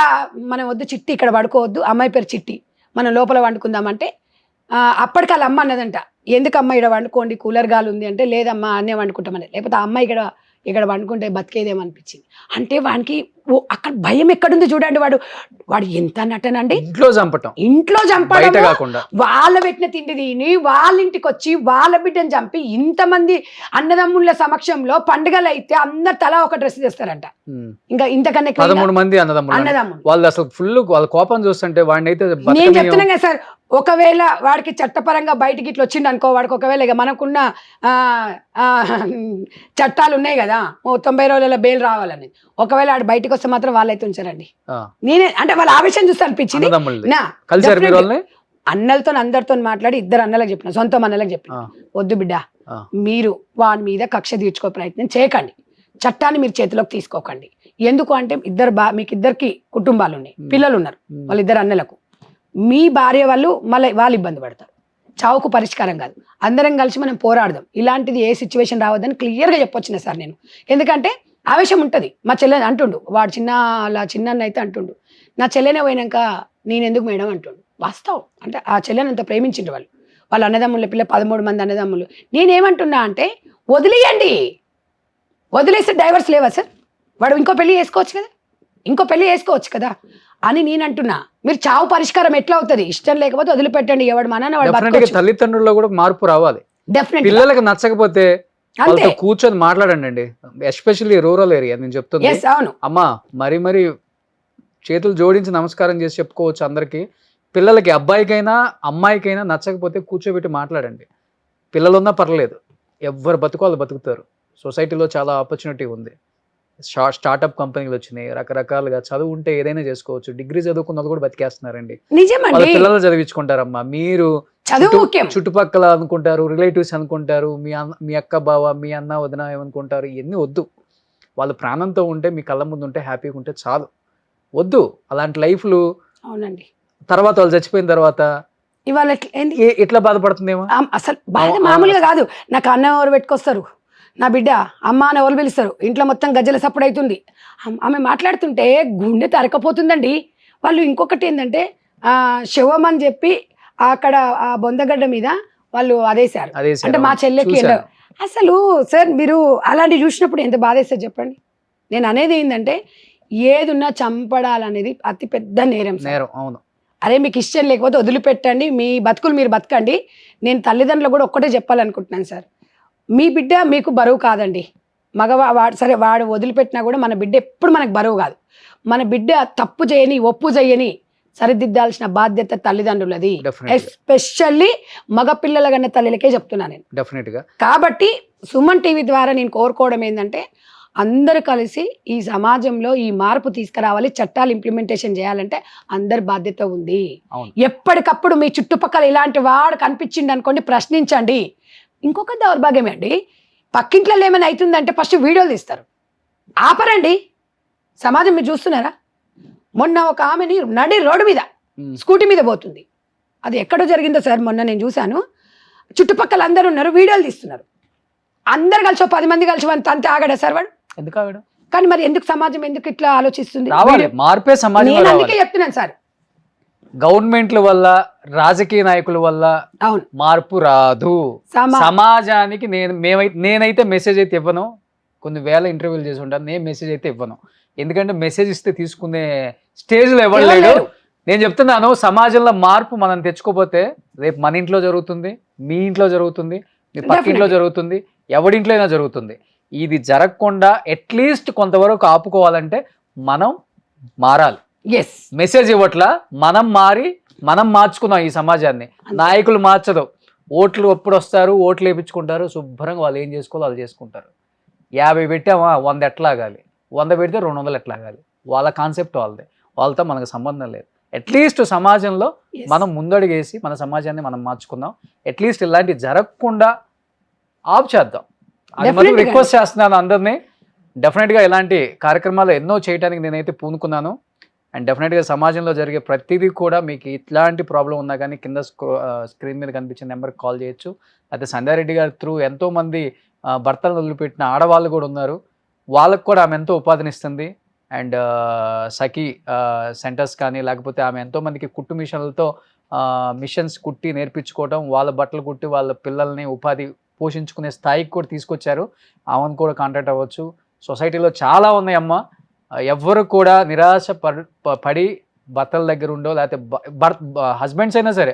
మనం వద్దు చిట్టి ఇక్కడ పడుకోవద్దు, అమ్మాయి పేరు చిట్టి, మనం లోపల వండుకుందామంటే అప్పటికి వాళ్ళ అమ్మ అన్నదంట ఎందుకమ్మా ఇక్కడ వండుకోండి కూలర్ గాలి ఉంది అంటే లేదమ్మా అన్నే వండుకుంటామని. లేకపోతే ఆ అమ్మాయి ఇక్కడ వండుకుంటే బతికేదేమనిపించింది. అంటే వానికి అక్కడ భయం ఎక్కడుంది చూడండి. వాడు ఎంత నటనండి. ఇంట్లో చంపడం, వాళ్ళ పెట్టిన తిండి తిని వాళ్ళ ఇంటికి వచ్చి వాళ్ళ బిడ్డను చంపి ఇంతమంది అన్నదమ్ముళ్ళ సమక్షంలో పండుగలు అయితే అందరు తలా ఒక డ్రెస్ తెస్తారంట. ఇంకా ఇంతకన్నా 13 మంది అన్నదమ్ములు వాళ్ళు అసలు ఫుల్ వాళ్ళ కోపం చూస్తుంటే వాడిని అయితే నేను చెప్తున్నా కదా సార్, ఒకవేళ వాడికి చట్టపరంగా బయటికి ఇట్లా వచ్చింది అనుకో, వాడికి ఒకవేళ ఇక మనకున్న చట్టాలు ఉన్నాయి కదా 90 రోజుల బెయిల్ రావాలని, ఒకవేళ ఆడు బయటకు వస్తే మాత్రం వాళ్ళైతే ఉంచారండి. నేనే అంటే వాళ్ళ ఆవేశం చూస్తే అనిపించింది. అన్నలతో అందరితో మాట్లాడి 2 అన్నలకు చెప్పిన, సొంతం అన్నలకు చెప్పిన, వద్దు బిడ్డ మీరు వాడి మీద కక్ష తీర్చుకో ప్రయత్నం చేయకండి, చట్టాన్ని మీరు చేతిలోకి తీసుకోకండి. ఎందుకు అంటే మీకు ఇద్దరికి కుటుంబాలు ఉన్నాయి, పిల్లలు ఉన్నారు, వాళ్ళ 2 అన్నలకు. మీ భార్య వాళ్ళు ఇబ్బంది పడతారు. చావుకు పరిష్కారం కాదు, అందరం కలిసి మనం పోరాడదాం. ఇలాంటిది ఏ సిచ్యువేషన్ రావద్దని క్లియర్గా చెప్పొచ్చిన సార్ నేను. ఎందుకంటే ఆవేశం ఉంటుంది. మా చెల్లెని అంటుండు, వాడు చిన్న అయితే అంటుండు, నా చెల్లెనే పోయినాక నేను ఎందుకు మేడం అంటుండు. వాస్తవం. అంటే ఆ చెల్లెని అంత ప్రేమించిండ్రు వాళ్ళ అన్నదమ్ముల పిల్ల 13 మంది అన్నదమ్ములు. నేనేమంటున్నా అంటే వదిలేయండి, వదిలేస్తే డైవర్స్ లేవా సార్? వాడు ఇంకో పెళ్లి చేసుకోవచ్చు కదా అని నేను అంటున్నా. మీరు చావు పరిష్కారం ఎట్లా అవుతుంది? ఇష్టం లేకపోతే వదిలిపెట్టండి, ఎవడు మన తల్లిదండ్రుల్లో కూడా మార్పు రావాలి. పిల్లలకు నచ్చకపోతే కూర్చొని మాట్లాడండి. ఎస్పెషల్లీ రూరల్ ఏరియా నేను చెప్తున్నా. అమ్మా మరి చేతులు జోడించి నమస్కారం చేసి చెప్పుకోవచ్చు అందరికి. పిల్లలకి అబ్బాయికైనా అమ్మాయికైనా నచ్చకపోతే కూర్చోబెట్టి మాట్లాడండి. పిల్లలున్నా పర్లేదు, ఎవరు బతుకోవాలి బతుకుతారు. సొసైటీలో చాలా ఆపర్చునిటీ ఉంది. స్టార్ట్అప్ కంపెనీలు వచ్చినాయి, రకరకాలుగా చదువు ఉంటే ఏదైనా చేసుకోవచ్చు. డిగ్రీ చదువుకున్న వాళ్ళు కూడా బతికేస్తున్నారండి. వాళ్ళ పిల్లలు చదివించుకుంటారమ్మా. మీరు చుట్టుపక్కల అనుకుంటారు, రిలేటివ్స్ అనుకుంటారు, మీ అక్క బావ మీ అన్న వదిన ఏమనుకుంటారు. ఇవన్నీ వద్దు. వాళ్ళ ప్రాణంతో ఉంటే మీ కళ్ళ ముందు ఉంటే హ్యాపీగా ఉంటే చాలు. వద్దు అలాంటి లైఫ్లు. అవునండి. తర్వాత వాళ్ళు చచ్చిపోయిన తర్వాత ఇవాళ ఎట్లా బాధపడుతుందేమో. అసలు బాధ మామూలుగా కాదు. నాకు అన్నం ఎవరు పెట్టుకొస్తారు, నా బిడ్డ అమ్మ అని ఎవరు పిలుస్తారు, ఇంట్లో మొత్తం గజ్జల సప్పుడు అవుతుంది. ఆమె మాట్లాడుతుంటే గుండె తరకపోతుందండి. వాళ్ళు ఇంకొకటి ఏంటంటే శవం అని చెప్పి అక్కడ ఆ బొందగడ్డ మీద వాళ్ళు అదేశారు. అంటే మా చెల్లెకి అసలు సార్ మీరు అలాంటివి చూసినప్పుడు ఎంత బాధేస్తారు చెప్పండి. నేను అనేది ఏంటంటే ఏదున్నా చంపడాలనేది అతి పెద్ద నేరం. అవును. అరే మీకు ఇష్టం లేకపోతే వదిలిపెట్టండి, మీ బతుకులు మీరు బతకండి. నేను తల్లిదండ్రులు కూడా ఒక్కటే చెప్పాలనుకుంటున్నాను సార్, మీ బిడ్డ మీకు బరువు కాదండి. వాడు సరే వాడు వదిలిపెట్టినా కూడా మన బిడ్డ ఎప్పుడు మనకు బరువు కాదు. మన బిడ్డ తప్పు చేయని ఒప్పు చేయని సరిదిద్దాల్సిన బాధ్యత తల్లిదండ్రులది. Definitely. ఎస్పెషల్లీ మగపిల్లల కన్నా తల్లిలకే చెప్తున్నా నేను. డెఫినెట్ గా కాబట్టి సుమన్ టీవీ ద్వారా నేను కోరుకోవడం ఏంటంటే అందరూ కలిసి ఈ సమాజంలో ఈ మార్పు తీసుకురావాలి. చట్టాలు ఇంప్లిమెంటేషన్ చేయాలంటే అందరి బాధ్యత ఉంది. అవును. ఎప్పటికప్పుడు మీ చుట్టుపక్కల ఇలాంటి వాడు కనిపించింది అనుకోండి, ప్రశ్నించండి. ఇంకొక దౌర్భాగ్యం అండి, పక్కింట్లో ఏమైనా అవుతుందంటే ఫస్ట్ వీడియోలు తీస్తారు. ఆపరండి. సమాజం మీరు చూస్తున్నారా? మొన్న ఒక ఆమెని నడి రోడ్డు మీద స్కూటీ మీద పోతుంది. అది ఎక్కడో జరిగిందో సార్, మొన్న నేను చూశాను. చుట్టుపక్కల అందరూ ఉన్నారు, వీడియోలు తీస్తున్నారు. అందరు కలిసి 10 మంది కలిసి అంతే ఆగడా సార్ వాడు? ఎందుకు ఆగడం? కానీ మరి ఎందుకు సమాజం ఎందుకు ఇట్లా ఆలోచిస్తుంది? రావాలి, మార్పే సమాజం. నేను అందుకే చెప్తున్నాను సార్, గవర్నమెంట్ల వల్ల, రాజకీయ నాయకుల వల్ల అవును మార్పు రాదు. సమాజానికి నేనైతే మెసేజ్ అయితే ఇవ్వను. కొన్ని వేల ఇంటర్వ్యూలు చేసి ఉంటాను, నేను మెసేజ్ అయితే ఇవ్వను. ఎందుకంటే మెసేజ్ ఇస్తే తీసుకునే స్టేజ్లో ఎవరు లేడు. నేను చెప్తున్నాను, సమాజంలో మార్పు మనం తెచ్చుకోపోతే రేపు మన ఇంట్లో జరుగుతుంది, మీ ఇంట్లో జరుగుతుంది, మీ పక్కింట్లో జరుగుతుంది, ఎవడింట్లో అయినా జరుగుతుంది. ఇది జరగకుండా అట్లీస్ట్ కొంతవరకు ఆపుకోవాలంటే మనం మారాలి. మెసేజ్ ఇవ్వట్లా, మనం మారి మనం మార్చుకున్నాం ఈ సమాజాన్ని. నాయకులు మార్చదు. ఓట్లు ఎప్పుడు వస్తారు, ఓట్లు వేయించుకుంటారు, శుభ్రంగా వాళ్ళు ఏం చేసుకోవాలో వాళ్ళు చేసుకుంటారు. 50 పెట్టామా 100 ఎట్లాగాలి, 100 పెడితే 200 ఎట్లాగాలి. వాళ్ళ కాన్సెప్ట్ వాళ్ళదే, వాళ్ళతో మనకు సంబంధం లేదు. అట్లీస్ట్ సమాజంలో మనం ముందడుగేసి మన సమాజాన్ని మనం మార్చుకుందాం. అట్లీస్ట్ ఇలాంటి జరగకుండా ఆఫ్ చేద్దాం. అది మనం రిక్వెస్ట్ చేస్తున్నాను అందరినీ. డెఫినెట్గా ఇలాంటి కార్యక్రమాలు ఎన్నో చేయడానికి నేనైతే పూనుకున్నాను. అండ్ డెఫినెట్గా సమాజంలో జరిగే ప్రతిదీ కూడా మీకు ఇట్లాంటి ప్రాబ్లం ఉన్నా కానీ కింద స్క్రీన్ మీద కనిపించిన నెంబర్కి కాల్ చేయొచ్చు. అయితే సంధ్యారెడ్డి గారి త్రూ ఎంతోమంది భర్తలను వదిలిపెట్టిన ఆడవాళ్ళు కూడా ఉన్నారు. వాళ్ళకు కూడా ఆమె ఎంతో ఉపాధినిస్తుంది. అండ్ సఖీ సెంటర్స్ కానీ, లేకపోతే ఆమె ఎంతోమందికి కుట్టు మిషన్లతో మిషన్స్ కుట్టి నేర్పించుకోవడం, వాళ్ళ బట్టలు కుట్టి వాళ్ళ పిల్లల్ని ఉపాధి పోషించుకునే స్థాయికి కూడా తీసుకొచ్చారు. ఆమెను కూడా కాంటాక్ట్ అవ్వచ్చు. సొసైటీలో చాలా ఉన్నాయమ్మ. ఎవ్వరు కూడా నిరాశ పడి భర్తల దగ్గర ఉండో, లేకపోతే హస్బెండ్స్ అయినా సరే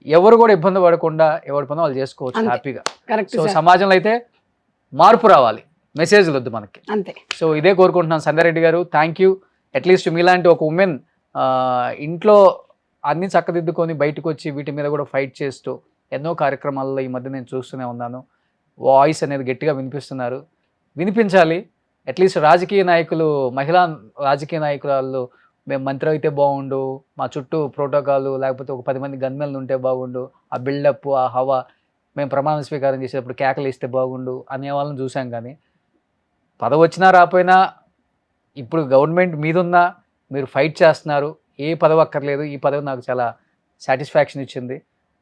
ఎవరు కూడా ఇబ్బంది పడకుండా ఎవరి పని వాళ్ళు చేసుకోవచ్చు హ్యాపీగా. సో సమాజంలో అయితే మార్పు రావాలి, మెసేజ్లు వద్దు మనకి అంతే. సో ఇదే కోరుకుంటున్నాను సంధ్యారెడ్డి గారు. Thank you. అట్లీస్ట్ మీలాంటి ఒక ఉమెన్ ఇంట్లో అన్ని చక్కదిద్దుకొని బయటకు వచ్చి వీటి మీద కూడా ఫైట్ చేస్తూ ఎన్నో కార్యక్రమాల్లో ఈ మధ్య నేను చూస్తూనే ఉన్నాను. వాయిస్ అనేది గట్టిగా వినిపిస్తున్నారు, వినిపించాలి. అట్లీస్ట్ రాజకీయ నాయకులు, మహిళా రాజకీయ నాయకురాళ్ళు, మేము మంత్రి అయితే బాగుండు, మా చుట్టూ ప్రోటోకాలు, లేకపోతే ఒక 10 మంది గన్మెన్లు ఉంటే బాగుండు, ఆ బిల్డప్, ఆ హవా, మేము ప్రమాణ స్వీకారం చేసేటప్పుడు కేకలు ఇస్తే బాగుండు అనే వాళ్ళని చూసాం. కానీ పదవి వచ్చినా రాపోయినా ఇప్పుడు గవర్నమెంట్ మీదున్నా మీరు ఫైట్ చేస్తున్నారు. ఏ పదవి అక్కర్లేదు, ఈ పదవి నాకు చాలా సాటిస్ఫాక్షన్ ఇచ్చింది.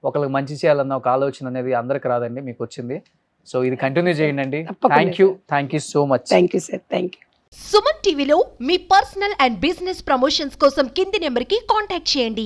ఒకరికి మంచి చేయాలన్న ఒక ఆలోచన అనేది అందరికి రాదండి, మీకు వచ్చింది. సో ఇది కంటిన్యూ చేయండి. Thank you so much. Thank you sir. Thank you. Suman టీవీలో మీ పర్సనల్ అండ్ బిజినెస్ ప్రమోషన్స్ కోసం కింది నెంబర్కి కాంటాక్ట్ చేయండి.